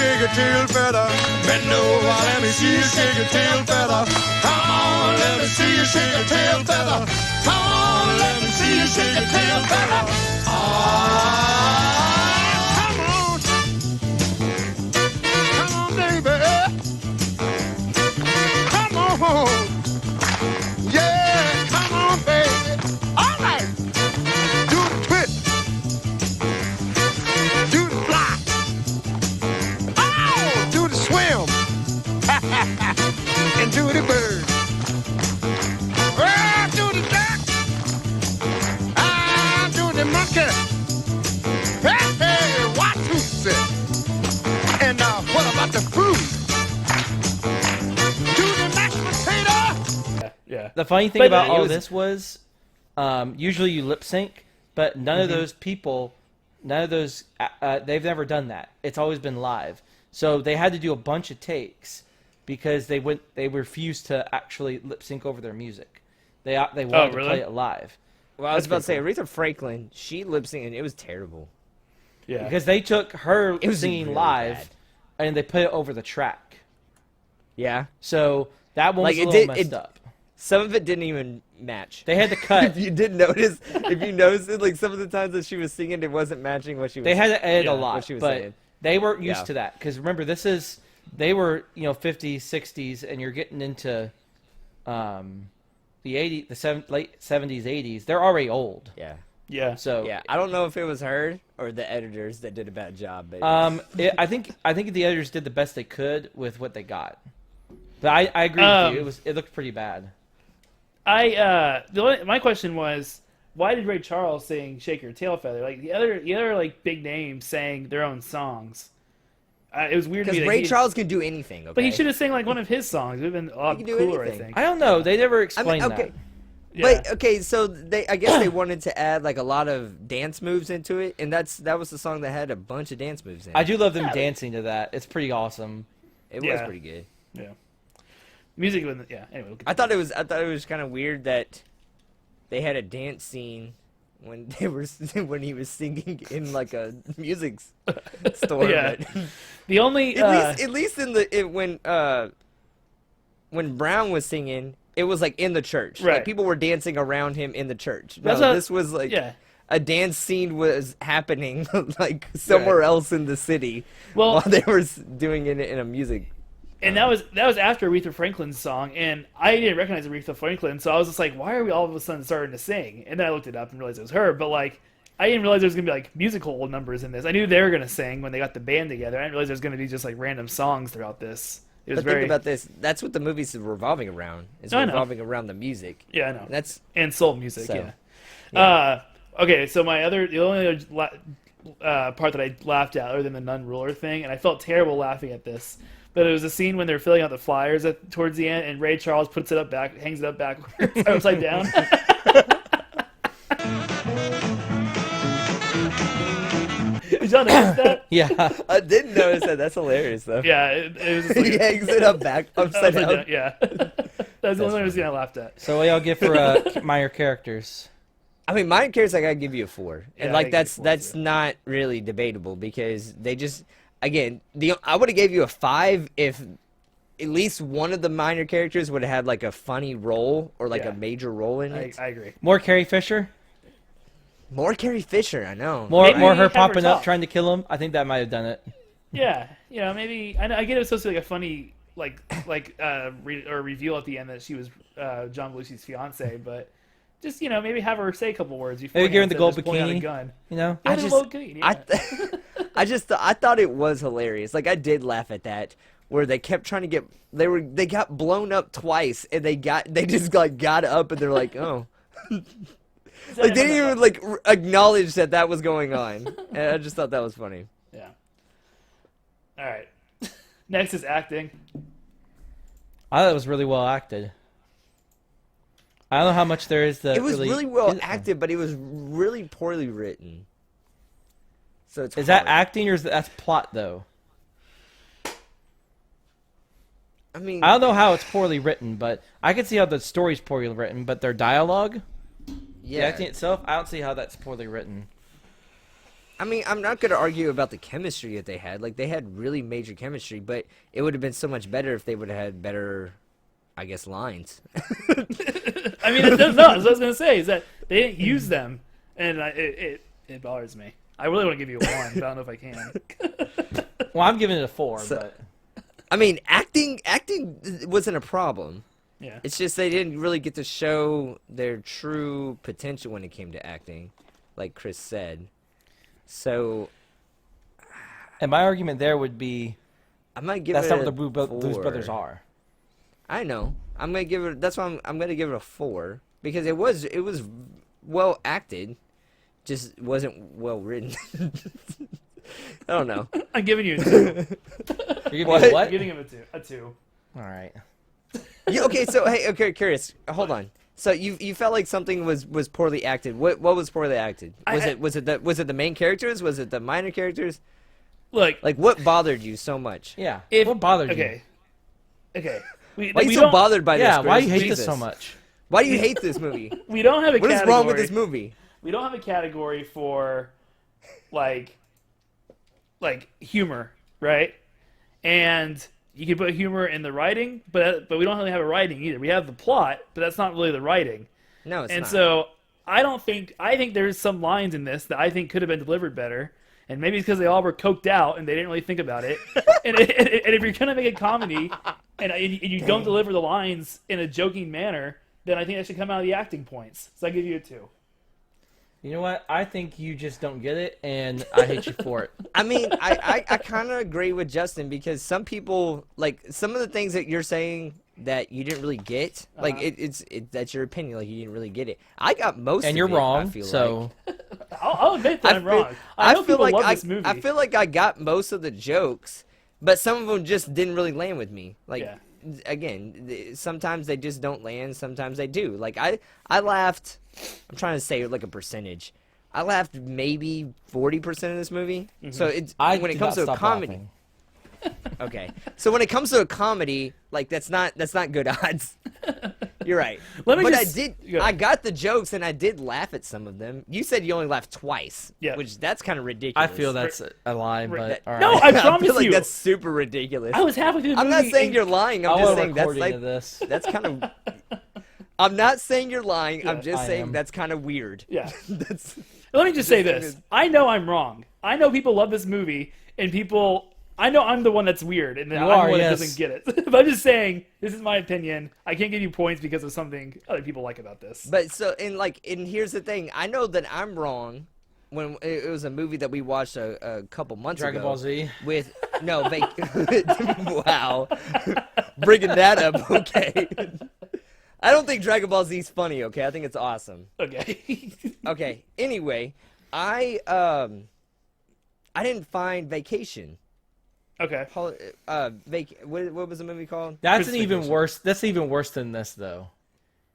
shake your tail feather. Bend over, let me see you shake your tail feather. Come on, let me see you shake your tail feather. Come on, let me see you shake your tail feather. Come on. Come on, baby. Come on. Yeah, come on, baby. All right. Do the twist. Do the fly. Oh, do the swim. And do the bird. Oh, do the duck. Ah, do the monkey. Hey, hey, what to say? And what about the fruit? Do the mashed potato. Yeah. The funny thing But about it all was- this was, usually you lip sync, but none of those people, they've never done that. It's always been live. So they had to do a bunch of takes because they refused to actually lip sync over their music. They wanted to really? play it live. Well, I was That's about to say pretty Aretha Franklin. She lip synced and it was terrible. Yeah. Because they took her It was singing really live bad. and they put it over the track. Yeah, So that one was Like, a it little did- messed it- up. some of it didn't even match. They had to cut. If you did notice, if you noticed it, like some of the times that she was singing, it wasn't matching what she was. They had to edit Yeah, a what lot, she was but saying. they weren't used Yeah. to that. Because remember, they were 50s, 60s, and you're getting into the late 70s, 80s. They're already old. Yeah, Yeah. So yeah. I don't know if it was her or the editors that did a bad job, but I think the editors did the best they could with what they got. But I agree with you. It looked pretty bad. My question was, why did Ray Charles sing "Shake Your Tail Feather"? Like the other like big names sang their own songs. It was weird to because me. that Ray he- Charles can do anything. Okay? but he should have sang like one of his songs. It would have been a lot can do cooler, I anything. think. I don't know. They never I mean, explained okay. that. Yeah. But okay, so I guess they wanted to add like a lot of dance moves into it, and that was the song that had a bunch of dance moves in it. I do love them Yeah. dancing to that. It's pretty awesome. It was Yeah. pretty good. Yeah. Music was Anyway, we'll get I to thought it was kind of weird that they had a dance scene when when he was singing in like a music store. Yeah. but- the only at least when Brown was singing, it was like in the church. Right. Like people were dancing around him in the church. No, That's what- this was like yeah. a dance scene was happening like somewhere else in the city Well- while they were doing it in a music. And that was after Aretha Franklin's song, and I didn't recognize Aretha Franklin, so I was just like, why are we all of a sudden starting to sing? And then I looked it up and realized it was her, but like, I didn't realize there was gonna be like musical numbers in this. I knew they were gonna sing when they got the band together. I didn't realize there was gonna be just like random songs throughout this. It was But very think about this. That's what the movie's revolving around. It's I know. revolving around the music. yeah, I know. That's And soul music, So, yeah. Okay, so the only other part that I laughed at, other than the nun ruler thing, and I felt terrible laughing at this, but it was a scene when they're filling out the flyers towards the end, and Ray Charles puts it up back, hangs it up backwards, upside down. Did y'all notice that? Yeah. I didn't notice that. That's hilarious though. Yeah, it was just like he hangs it up back upside upside down. down. Yeah, that's the only scene I laughed at. So what y'all get for minor characters? I mean, mine cares. I gotta give you a 4, Yeah, and I like give you that's 4 that's too. not really debatable because they just again I would have gave you a 5 if at least one of the minor characters would have had like a funny role or like Yeah. a major role in it. I agree. More Carrie Fisher? More Carrie Fisher, I know. More Maybe her have her popping up talk. trying to kill him? I think that might have done it. Yeah, maybe I get it was supposed to be like a funny reveal at the end that she was John Belushi's fiance, but just maybe have her say a couple words before Maybe give her the gold pulling out a bikini. gun. You know? Yeah, I the just- gold bikini, yeah. I thought it was hilarious. Like I did laugh at that where they kept trying to get they got blown up twice and they just like got up and they're like, "Oh." Like they didn't even like acknowledge that was going on. And I just thought that was funny. Yeah. All right. Next is acting. I thought it was really well acted. I don't know how much there is to It was really well acted, but it was really poorly written. So it's Is that hard. acting or that's plot though? I mean, I don't know how it's poorly written, but I can see how the story's poorly written, but their dialogue, the yeah. acting itself, I don't see how that's poorly written. I mean, I'm not going to argue about the chemistry that they had. Like, they had really major chemistry, but it would have been so much better if they would have had better, I guess, lines. I mean, that's what I was going to say, is that they didn't use them, and it bothers me. I really want to give you a 1, but I don't know if I can. Well, I'm giving it a 4, but I mean, acting wasn't a problem. Yeah. It's just they didn't really get to show their true potential when it came to acting, like Chris said. So, and my argument there would be I might give that's it not what a the Blues 4. Brothers are. I know. I'm gonna give it. That's why I'm gonna give it a 4 because it was well acted, just wasn't well written. I don't know. I'm giving you a 2. You're giving What? me a what? I'm giving him a 2. All right. Okay, so hey, okay, curious. Hold on. So you felt like something was poorly acted. What was poorly acted? Was it the main characters? Was it the minor characters? Look, Like what bothered you so much? Yeah. if, what bothered you? Okay. Why are you so bothered by this? Yeah. Why Chris? you hate Jesus. this so much? Why do you hate this movie? We don't have a What is category. wrong with this movie? We don't have a category for like humor, right? And you can put humor in the writing, but we don't really have a writing either. We have the plot, but that's not really the writing. No, it's And not. so I think there's some lines in this that I think could have been delivered better. And maybe it's because they all were coked out and they didn't really think about it. and if you're gonna make a comedy and you don't deliver the lines in a joking manner, then I think that should come out of the acting points. So I give you a 2. You know what? I think you just don't get it, and I hate you for it. I mean, I kind of agree with Justin because some people like some of the things that you're saying that you didn't really get. Like it's that's your opinion. Like you didn't really get it. I got most. And of you're it, wrong. I feel So like. I'll admit that I'm wrong. I know feel people like love this movie. I feel like I got most of the jokes, but some of them just didn't really land with me. Like Yeah. again, sometimes they just don't land. Sometimes they do. Like I laughed. I'm trying to say like a percentage. I laughed maybe 40% of this movie. So it's when it comes to a comedy. Okay, so when it comes to a comedy, like that's not good odds. You're right. Let me but just- yeah. I got the jokes and I did laugh at some of them. You said you only laughed twice. Yeah. Which that's kind of I ridiculous. feel that's a lie, but all right. No, I I promise feel like you. that's super ridiculous. I was halfway through the I'm movie. not saying and- you're lying. I'm I'll just have a saying that's recording like of this. that's kind of. I'm not saying you're lying. I'm just I saying am. that's kind of weird. Yeah. That's. Let me just say saying this. it- I know I'm wrong. I know people love this movie, and people. I know I'm the one that's weird, and I'm are, the one that yes. doesn't get it. But I'm just saying, this is my opinion. I can't give you points because of something other people like about this. But so and here's the thing. I know that I'm wrong. When it was a movie that we watched a couple months Dragon ago. Ball Z. With no, wow, bringing that up. Okay, I don't think Dragon Ball Z is funny. Okay, I think it's awesome. Okay. Okay. Anyway, I didn't find Vacation. Okay. What was the movie called? That's Christmas an even Vacation. worse. That's even worse than this, though.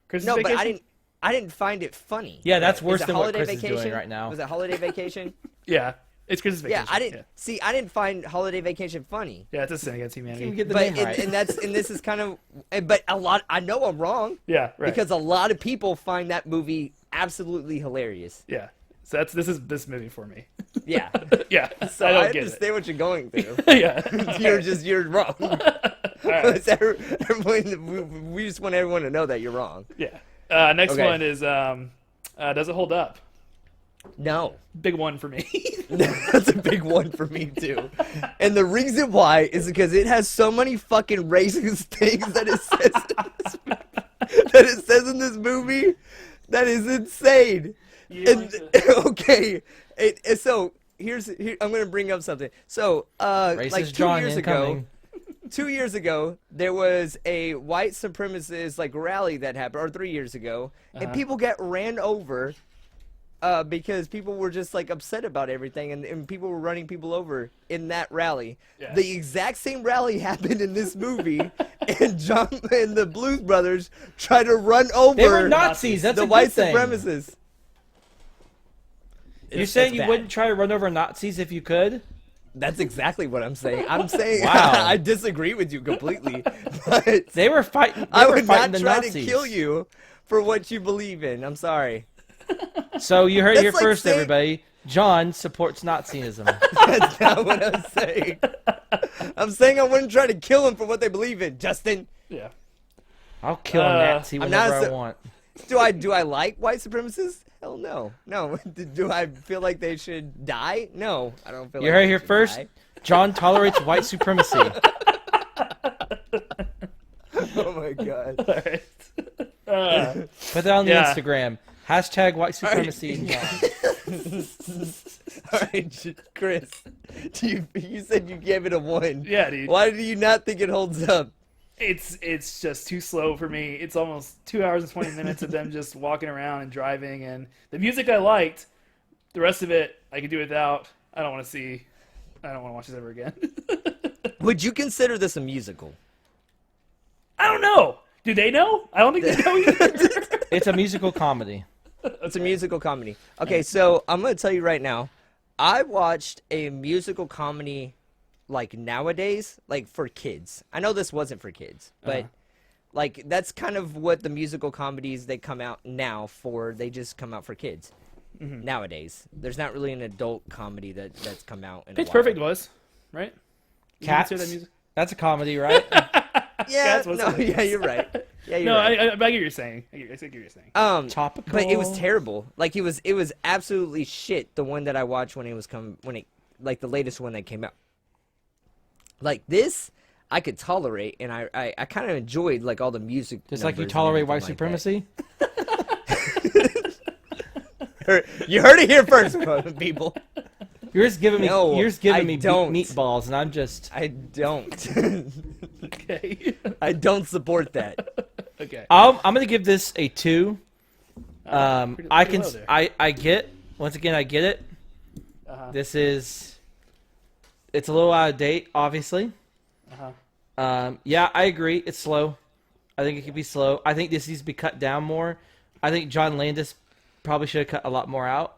Christmas No, but Vacation? I didn't find it funny. Yeah, that's Is worse it than what Holiday Chris is Vacation? doing right now. Was it Holiday Vacation? Yeah, it's Christmas Vacation. Yeah, I didn't see. I didn't find Holiday Vacation funny. Yeah, it's a sin against You humanity. get the But name right. and this is kind of. But a lot. I know I'm wrong Yeah, right. because a lot of people find that movie absolutely hilarious. yeah, so this is this movie for me. Yeah. Yeah, So I I don't get understand what you're going through. it. Yeah, You're wrong. right. We just want everyone to know that you're wrong. yeah. Next Okay. one is does it hold up? No. Big one for me. That's a big one for me too. And the reason why is because it has so many fucking racist things that it says in this movie that is insane. You And, okay. So here I'm gonna bring up something. So Racist like 2 John years incoming. ago 2 years ago, there was a white supremacist like rally that happened, or 3 years ago, and people got ran over because people were just like upset about everything, and people were running people over in that rally. Yeah. The exact same rally happened in this movie, and John and the Blues Brothers tried to run over They were Nazis. That's the a white good thing. supremacists. You're saying It's you bad. wouldn't try to run over Nazis if you could? That's exactly what I'm saying. I'm saying Wow. I disagree with you completely, but They were fighting. They I were would fighting not the try Nazis. to kill you for what you believe in. I'm sorry. So you heard it here That's like first, saying- everybody. John supports Nazism. That's not what I'm saying. I'm saying I wouldn't try to kill them for what they believe in, Justin. Yeah. I'll kill a Nazi I'm not whenever I so- want. Do I like white supremacists? Hell no. No. Do I feel like they should die? No. I don't feel You like heard they it here should first. die. John tolerates white supremacy. Oh my god. All right. Put that on the Yeah. Instagram. Hashtag white supremacy and John. All right, Chris. You said you gave it a 1. Yeah, dude. Why do you not think it holds up? It's just too slow for me. It's almost 2 hours and 20 minutes of them just walking around and driving, and the music I liked. The rest of it I could do without. I don't want to see. I don't want to watch this ever again. Would you consider this a musical? I don't know. Do they know? I don't think they know either. It's a musical comedy. It's a musical comedy. Okay, so I'm going to tell you right now. I watched a musical comedy like nowadays, like for kids. I know this wasn't for kids, but like that's kind of what the musical comedies they come out now for. They just come out for kids nowadays. There's not really an adult comedy that's come out. In Pitch a while. Perfect was, right? You Cats. consider that music? That's a comedy, right? Yeah, Cats was no, something yeah, else. you're right. Yeah, you're No, right. I get what you're saying. I get what you're saying. Topical. But it was terrible. Like it was absolutely shit. The one that I watched when like the latest one that came out. Like this, I could tolerate, and I kind of enjoyed like all the music. Just like you numbers and tolerate white everything like supremacy. that. You heard it here first, people. You're just giving me No, you're just giving I me don't. meatballs, and I'm just I don't. Okay. I don't support that. Okay. I'm gonna give this a 2. Pretty I can low there. I get once again I get it. Uh-huh. This is it's a little out of date, obviously. Yeah, I agree. It's slow. I think it could be slow. I think this needs to be cut down more. I think John Landis probably should have cut a lot more out.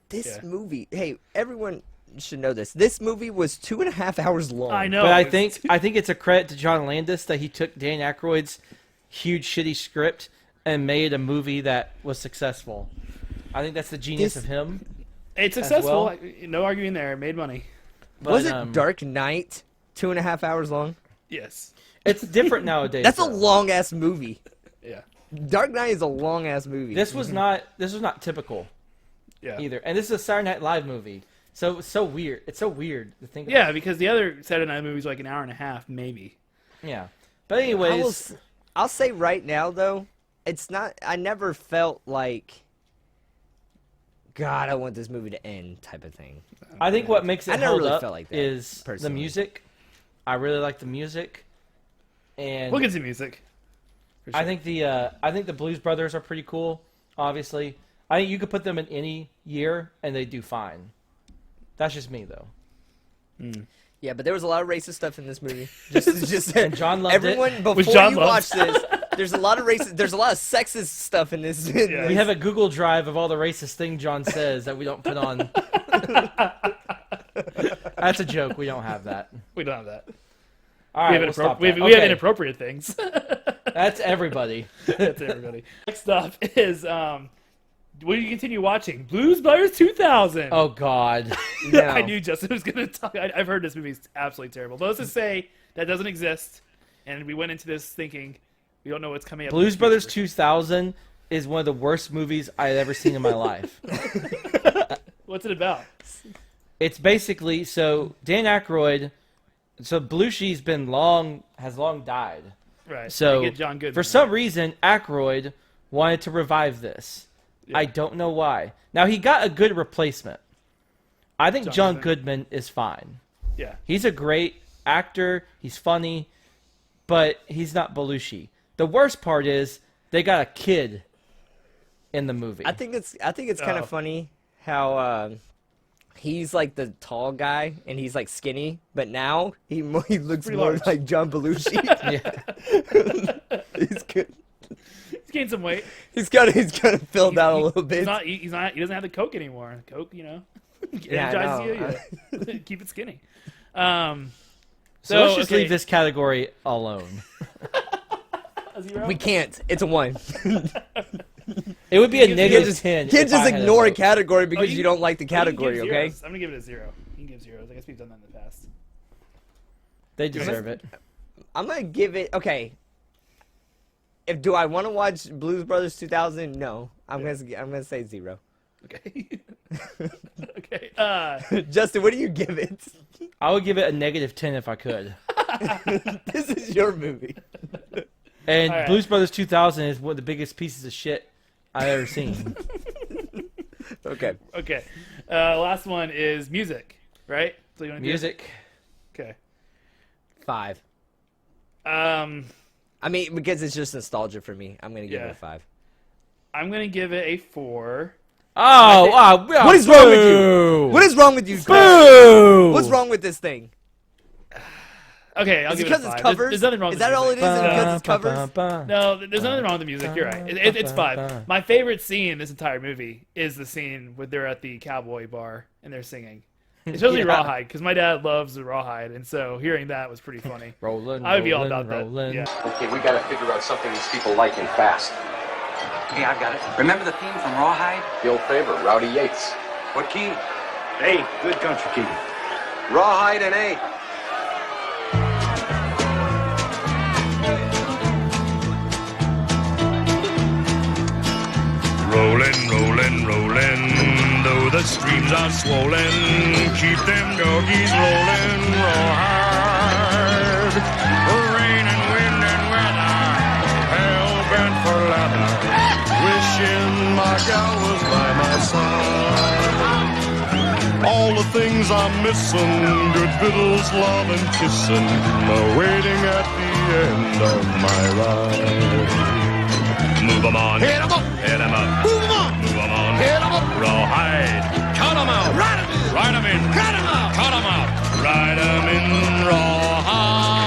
This Yeah. movie, hey, everyone should know this. This movie was 2.5 hours long. I know. But I it's- think it's a credit to John Landis that he took Dan Aykroyd's huge shitty script and made a movie that was successful. I think that's the genius This- of him. it's successful. well. No arguing there. It made money. But, Was it Dark Knight 2.5 hours long? Yes. It's different nowadays. That's a though. long ass movie. Yeah. Dark Knight is a long ass movie. This was not typical Yeah. either, and this is a Saturday Night Live movie, so it's so weird. It's so weird to think. Yeah, because the other Saturday Night movie is like an hour and a half, maybe. Yeah. But anyways, I'll say right now though, it's not. I never felt like, God, I want this movie to end type of thing. I think what makes it I never hold really up felt like that, is the personally. music. I really like the music, and We'll get to music. For sure. I think the Blues Brothers are pretty cool. Obviously, I think you could put them in any year and they do fine. That's just me though. Yeah, but there was a lot of racist stuff in this movie. Just And John loved everyone it. before John you loves- watch this. There's a lot of racist. There's a lot of sexist stuff in this. Yeah. We have a Google Drive of all the racist things John says that we don't put on. That's a joke. We don't have that. we don't have that. All right, we have, we'll stop we that. have Okay, inappropriate things. That's everybody. That's everybody. Next up is what do you continue watching? Blues Brothers 2000. Oh God. No. I knew Justin was going to talk. I've heard this movie's absolutely terrible. But let's just say that doesn't exist, and we went into this thinking we don't know what's coming up. in Blues the Brothers future. 2000 is one of the worst movies I've ever seen in my life. What's it about? It's basically so Dan Aykroyd. So Belushi's has long died. Right. So you get John Goodman. for some reason, Aykroyd wanted to revive this. Yeah. I don't know why. Now he got a good replacement. I think John John Goodman. Goodman is fine. Yeah. He's a great actor. He's funny, but he's not Belushi. The worst part is they got a kid in the movie. I think it's kind Oh. of funny how he's like the tall guy and he's like skinny, but now he looks Pretty more large. like John Belushi. Yeah. He's good. He's gained some weight. He's kind of filled out a little bit. He's not. He doesn't have the Coke anymore. Coke, Yeah, I energizes know. you. Keep it skinny. So let's just okay. leave this category alone. A 0? We can't. It's a 1. It would be a You negative 10. Can't if just I had ignore a vote. category because you you can- don't like the Oh, you can give category, okay? zeros. I'm gonna give it a 0. You can give zeros. I guess we've done that in the past. They deserve it. I'm gonna give it. Okay. If do I want to watch Blues Brothers 2000? No. I'm gonna say 0. Okay. Okay. Justin, what do you give it? I would give it a negative 10 if I could. This is your movie. And All right. Blues Brothers 2000 is one of the biggest pieces of shit I've ever seen. Okay. Okay. Last one is music, right? So you wanna do- Music. Okay. 5. I mean, because it's just nostalgia for me. I'm gonna give Yeah. it a 5. I'm gonna give it a 4. What is wrong with you? What is wrong with you? Chris? Boo! What's wrong with this thing? Okay, I'll Is it give it a because 5. it's covers? There's nothing wrong Is with that the all it music. is? Because it's covers? No, there's nothing wrong with the music. You're right. It's 5. My favorite scene in this entire movie is the scene where they're at the cowboy bar and they're singing. Especially Yeah. Rawhide, because my dad loves the Rawhide, and so hearing that was pretty funny. Rolling, I would be all rolling, about that. rolling. Yeah. Okay, we gotta figure out something these people like and fast. Hey, I've got it. Remember the theme from Rawhide? The old favorite, Rowdy Yates. What key? A, good country key. Rawhide and A. Rolling, rolling, rolling, though the streams are swollen, keep them doggies rolling, rawhide. Rain and wind and weather, hell bent for leather, wishing my gal was by my side. All the things I'm missing, good victuals, love and kissing, are waiting at the end of my ride. Move 'em on. Hit 'em up. Hit 'em up. Move 'em on. Move 'em on. Hit 'em up. Rawhide. Cut 'em out. Ride 'em in. Ride 'em in. Cut 'em out. Cut 'em out. Ride 'em in rawhide.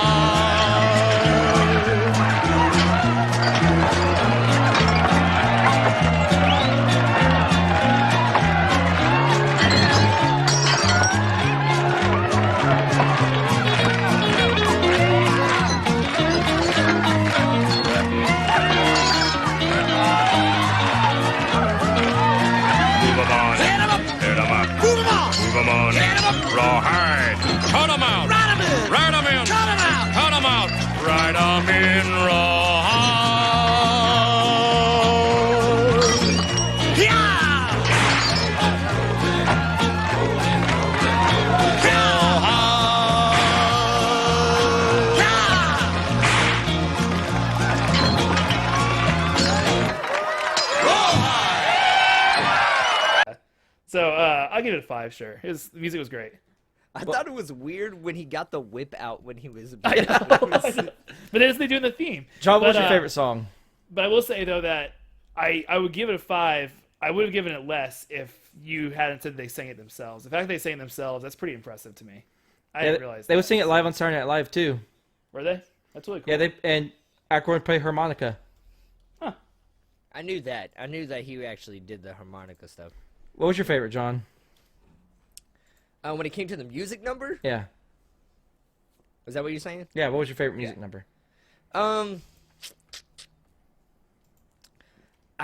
Move 'em on. Hit 'em up. Hit 'em up. Move 'em on. Move 'em on. Hit 'em up. Rawhide. Cut 'em out. Ride 'em in. Ride 'em in. Cut 'em out. Cut 'em out. Ride 'em in rawhide. Yeah! So I'll give it a 5. Sure, the music was great. I thought it was weird when he got the whip out when he was. I know. But then they doing the theme. John, what's But, your favorite song? But I will say though that I would give it a 5. I would have given it less if you hadn't said they sang it themselves. The fact they sang it themselves, that's pretty impressive to me. I didn't realize They that. would sing it live on Saturday Night Live too. Were they? That's really cool. Yeah, and Aykroyd would play harmonica. I knew that. I knew that he actually did the harmonica stuff. What was your favorite, John? When it came to the music number, Yeah, is that what you're saying? yeah. What was your favorite music number? I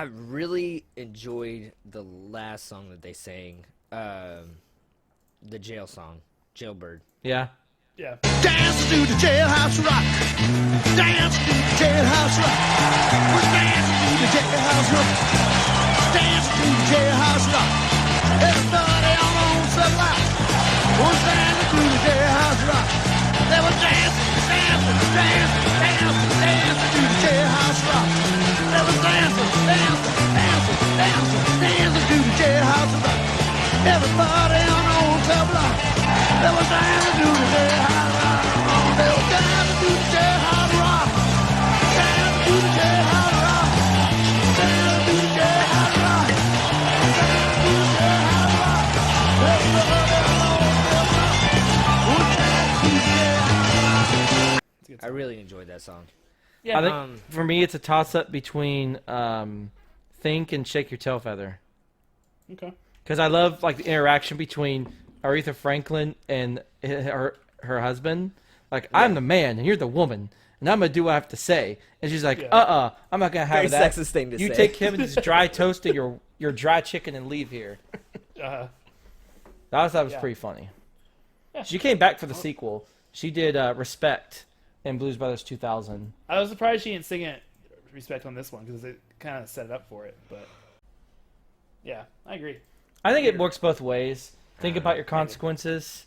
really enjoyed the last song that they sang, the jail song, Jailbird. Yeah. Yeah. Dance to the jailhouse rock. Dance to the jailhouse rock. We're dancing to the jailhouse rock. Dance to the jailhouse rock. Everybody on the own supply. We're dancing to the jailhouse rock. They were dancing, dancing, dancing, dancing, dancing to the jailhouse rock. They were dancing, dancing, dancing, dancing, dancing to the jailhouse rock. Everybody on the old supply. They were dancing to the jailhouse rock. They were dancing to the jailhouse rock. Dancing to the jailhouse rock. Dancing to the jailhouse rock. Dancing to the jailhouse rock. Everybody on the old supply. We're dancing to the jailhouse rock. I really enjoyed that song. Yeah. I think for me, it's a toss-up between Think and Shake Your Tail Feather. Okay. Because I love like the interaction between Aretha Franklin and her husband. Like, I'm the man and you're the woman. and I'm gonna do what I have to say. And she's like, Yeah. I'm not gonna have Very that. sexist thing to You say. take him and his dry toast and your dry chicken and leave here. Uh, That was Yeah. pretty funny. Yeah. She came back for the sequel. She did Respect in Blues Brothers 2000. I was surprised she didn't sing it Respect on this one because it kind of set it up for it. But yeah, I agree. I think it works both ways. Think about your consequences.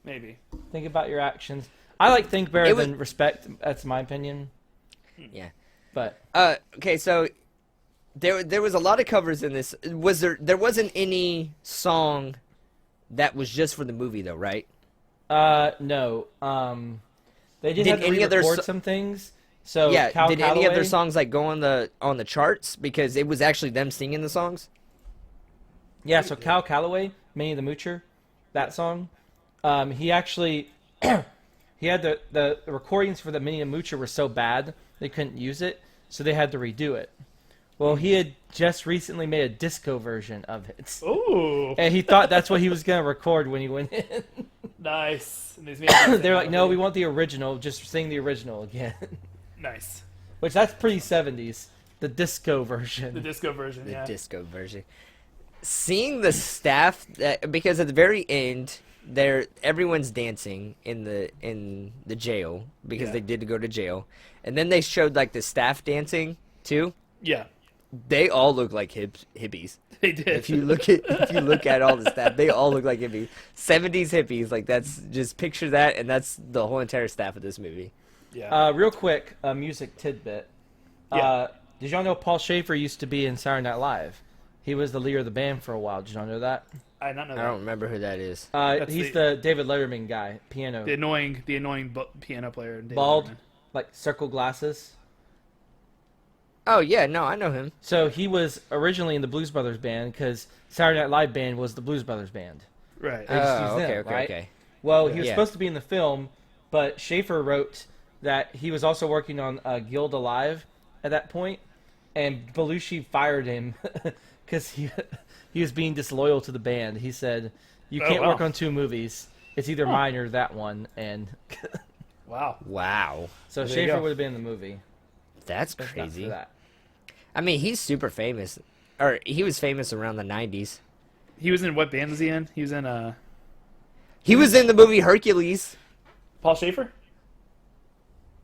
Maybe. Think about your actions. I like Think better It was- than Respect. That's my opinion. Yeah. But Okay, so there was a lot of covers in this. There wasn't any song that was just for the movie though, right? no. They did have to any other re-record so- some things. So Yeah. Cal Did any of their Calloway- songs like go on the charts because it was actually them singing the songs? Yeah, so Cal Calloway, Minnie the Moocher, that song. He actually he had the recordings for the Minnie the Moocher were so bad they couldn't use it, so they had to redo it. Well, he had just recently made a disco version of it. Ooh, And he thought that's what he was gonna record when he went in. nice. And these made They're like, no, we want the original. Just sing the original again. nice. Which that's pretty 70s. The disco version. The disco version. The Yeah. disco version. Seeing the staff because at the very end everyone's dancing in the jail because Yeah. they did go to jail, and then they showed like the staff dancing too. Yeah. They all look like hippies. They did. If you look at all the staff, they all look like hippies. 70s hippies, like that's just picture that, and that's the whole entire staff of this movie. yeah. Real quick, a music tidbit. Yeah. Did y'all know Paul Schaefer used to be in Saturday Night Live? He was the leader of the band for a while. Did y'all know that? I did not know I that. don't remember who that is. That's He's the David Letterman guy, piano. The annoying piano player. David Bald, Letterman. like circle glasses. Oh yeah, no, I know him. So he was originally in the Blues Brothers band because Saturday Night Live band was the Blues Brothers band. Right. They just used Oh, okay, them, okay, right? okay. Well, he was Yeah. supposed to be in the film, but Schaefer wrote that he was also working on Guild Alive at that point, and Belushi fired him because he was being disloyal to the band. He said, "You Oh, can't wow. work on two movies. It's either mine or that one." And Wow. Wow, so There you Schaefer go. would have been in the movie. that's if not for crazy. that. I mean, he's super famous, or he was famous around the 90s. He was in what band was he in? He was in He was in the movie Hercules. Paul Schaefer.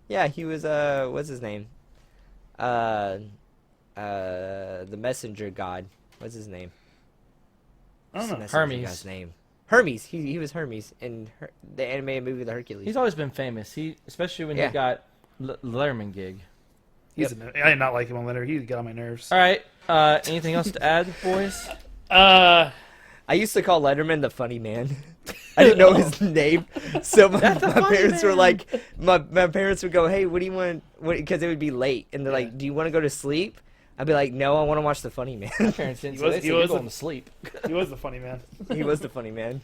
Yeah, he was what's his name? The messenger god. What's his name? I don't know. Messenger Hermes. god's name. Hermes. He was Hermes in the animated movie The Hercules. He's always been famous. Especially when Yeah. he got Letterman gig. I did not like him on Letter. He got on my nerves. All right. Anything else to add, boys? I used to call Letterman the funny man. I didn't know his name, so my parents were like, my parents would go, "Hey, what do you want?" Because it would be late, and they're like, "Do you want to go to sleep?" I'd be like, "No, I want to watch the funny man." My parents didn't He say was- they he said you're was a- going to sleep. He was the funny man. He was the funny man.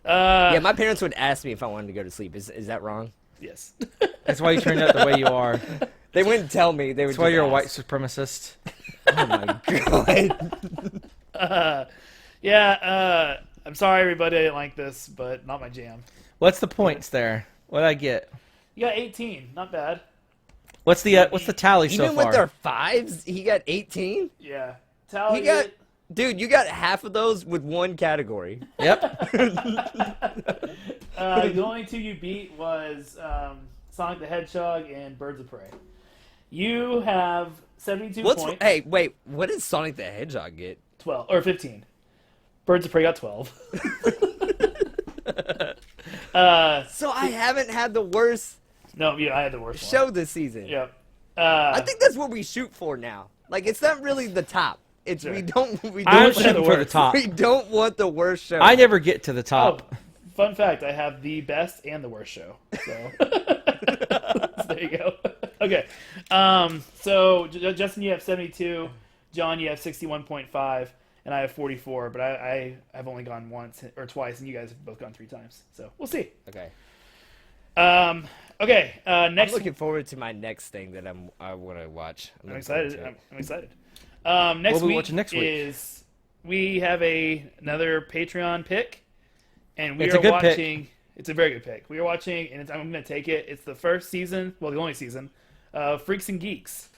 Yeah. Yeah, my parents would ask me if I wanted to go to sleep. Is that wrong? Yes. That's why you turned out the way you are. They wouldn't tell me. They would. That's why just you're a ask. white supremacist. Oh my god. Yeah. I'm sorry, everybody. I didn't like this, but not my jam. What's the points there? What'd I get? You got 18. Not bad. What's the tally so Even far? with their fives, he got 18. Yeah. Tally He got, it. dude. You got half of those with one category. Yep. The only two you beat was Sonic the Hedgehog and Birds of Prey. You have 72 What's points. hey wait? What did Sonic the Hedgehog get? 12 or 15. Birds of Prey got 12. So I haven't had the worst No, yeah, I had the worst show one. this season. Yep. I think that's what we shoot for now. Like it's not really the top. It's Sure. we don't I'm Don't shooting the for the worst. top. we don't want the worst show. I never get to the Oh, top. fun fact: I have the best and the worst show. So, so there you go. Okay. So Justin, you have 72. John, you have 61.5, and I have 44. But I've only gone once or twice, and you guys have both gone 3 times. So we'll see. Okay. Okay. I'm Next. looking forward to my next thing that I want to watch. I'm looking forward excited. to it. I'm excited. Next What are we week watching next week? is we have another Patreon pick, and we It's are a good pick. watching. It's a very good pick. We are watching, and I'm going to take it. It's the first season, well, the only season, of Freaks and Geeks.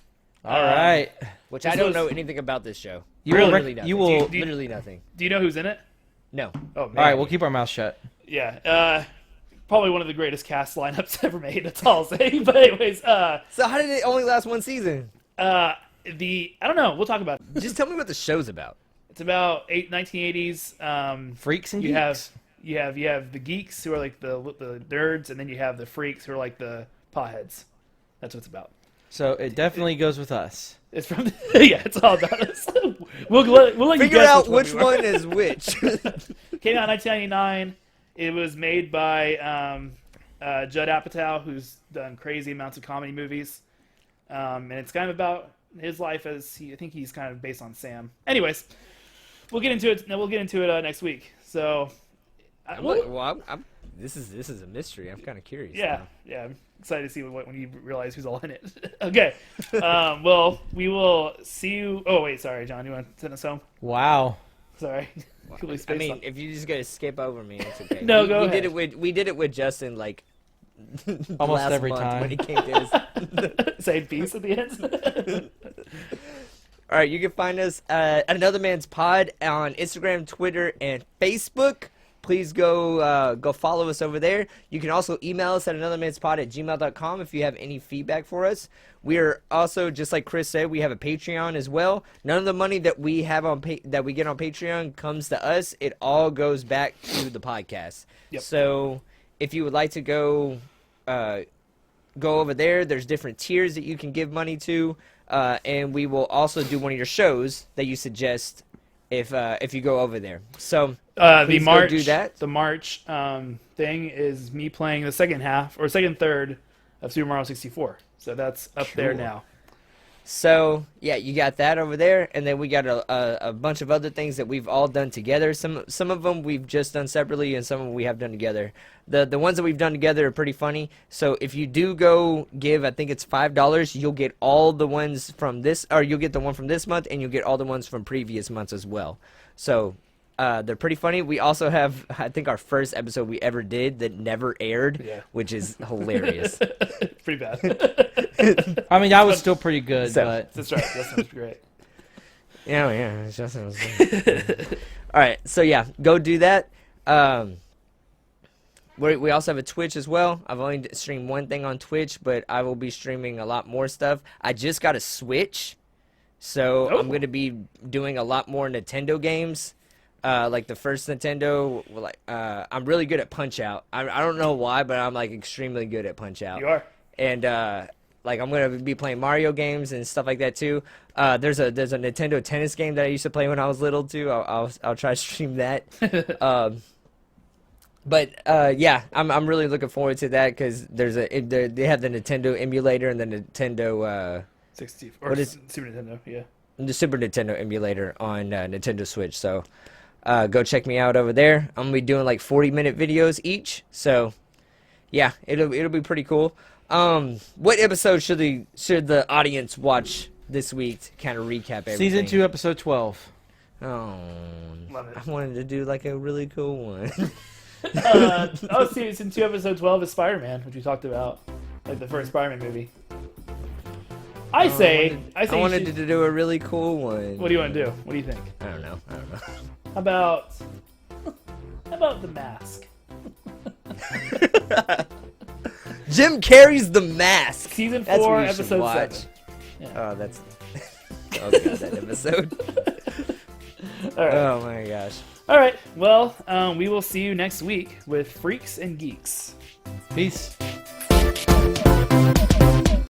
All right. Which This I don't was- know anything about this show. You Really? will. Literally nothing. You will. Do you- Literally nothing. Do you know who's in it? No. Oh, man. All right. We'll keep our mouth shut. Yeah. Probably one of the greatest cast lineups ever made. That's all I'll say. But anyways, So how did it only last one season? I don't know. We'll talk about it. Just tell me what the show's about. It's about 1980s. Freaks and you geeks. have you have the geeks who are like the nerds, and then you have the freaks who are like the potheads. That's what it's about. So it definitely goes with us. It's from yeah, it's all about us. we'll let you Figure guess out which which we were. one is which. Came out in 1999. It was made by Judd Apatow, who's done crazy amounts of comedy movies, and it's kind of about his life as I think he's kind of based on Sam. Anyways, we'll get into it. We'll get into it next week. So, This is a mystery. I'm kind of curious. yeah, now. yeah. I'm excited to see when you realize who's all in it. Okay. Well, we will see you. Oh wait, sorry, John. You want to send us home? Wow. Sorry. Completely I spaced mean, on- if you just gotta skip over me, it's okay. No, we, go we ahead. We did it with Justin like Almost last every month time. when he came to his. say peace at the end. All right, you can find us at Another Man's Pod on Instagram, Twitter, and Facebook. Please go follow us over there. You can also email us at anothermanspod@gmail.com if you have any feedback for us. We are also, just like Chris said, we have a Patreon as well. None of the money that we have that we get on Patreon comes to us. It all goes back to the podcast. Yep. So if you would like to go over there, there's different tiers that you can give money to, and we will also do one of your shows that you suggest if you go over there. So The please go March, do that. The March thing is me playing the second third of Super Mario 64. So that's up there Cool. now. So yeah, you got that over there, and then we got a bunch of other things that we've all done together. Some of them we've just done separately, and some of them we have done together. The ones that we've done together are pretty funny. So if you do go give, I think it's $5, you'll get all the ones from this, or you'll get the one from this month, and you'll get all the ones from previous months as well. So they're pretty funny. We also have, I think, our first episode we ever did that never aired, Yeah. which is hilarious. Pretty bad. I mean, that was still pretty good, So- but That's right. That sounds great. Yeah, it's just all right. So yeah, go do that. We also have a Twitch as well. I've only streamed one thing on Twitch, but I will be streaming a lot more stuff. I just got a Switch, so Oh. I'm going to be doing a lot more Nintendo games. Like the first Nintendo, I'm really good at Punch Out. I don't know why, but I'm like extremely good at Punch Out. You are. And like I'm gonna be playing Mario games and stuff like that too. There's a Nintendo tennis game that I used to play when I was little too. I'll try to stream that. But yeah, I'm really looking forward to that because they have the Nintendo emulator and the Nintendo 60 or What is- Super Nintendo, yeah. the Super Nintendo emulator on Nintendo Switch. So go check me out over there. I'm gonna be doing like 40-minute videos each. So yeah, it'll be pretty cool. What episode should the audience watch this week to kind of recap everything? Season 2, Episode 12. Oh, Love it. I wanted to do like a really cool one. Season 2, Episode 12 is Spider-Man, which we talked about, like the first Spider-Man movie. I say I you wanted should- to do a really cool one. What do you want to do? What do you think? I don't know. How about The Mask? Jim Carrey's The Mask. Season That's 4, what you should Episode watch. 7. Yeah. Oh, that's. Oh god, that episode. All right. Oh my gosh. All right. Well, we will see you next week with Freaks and Geeks. Peace.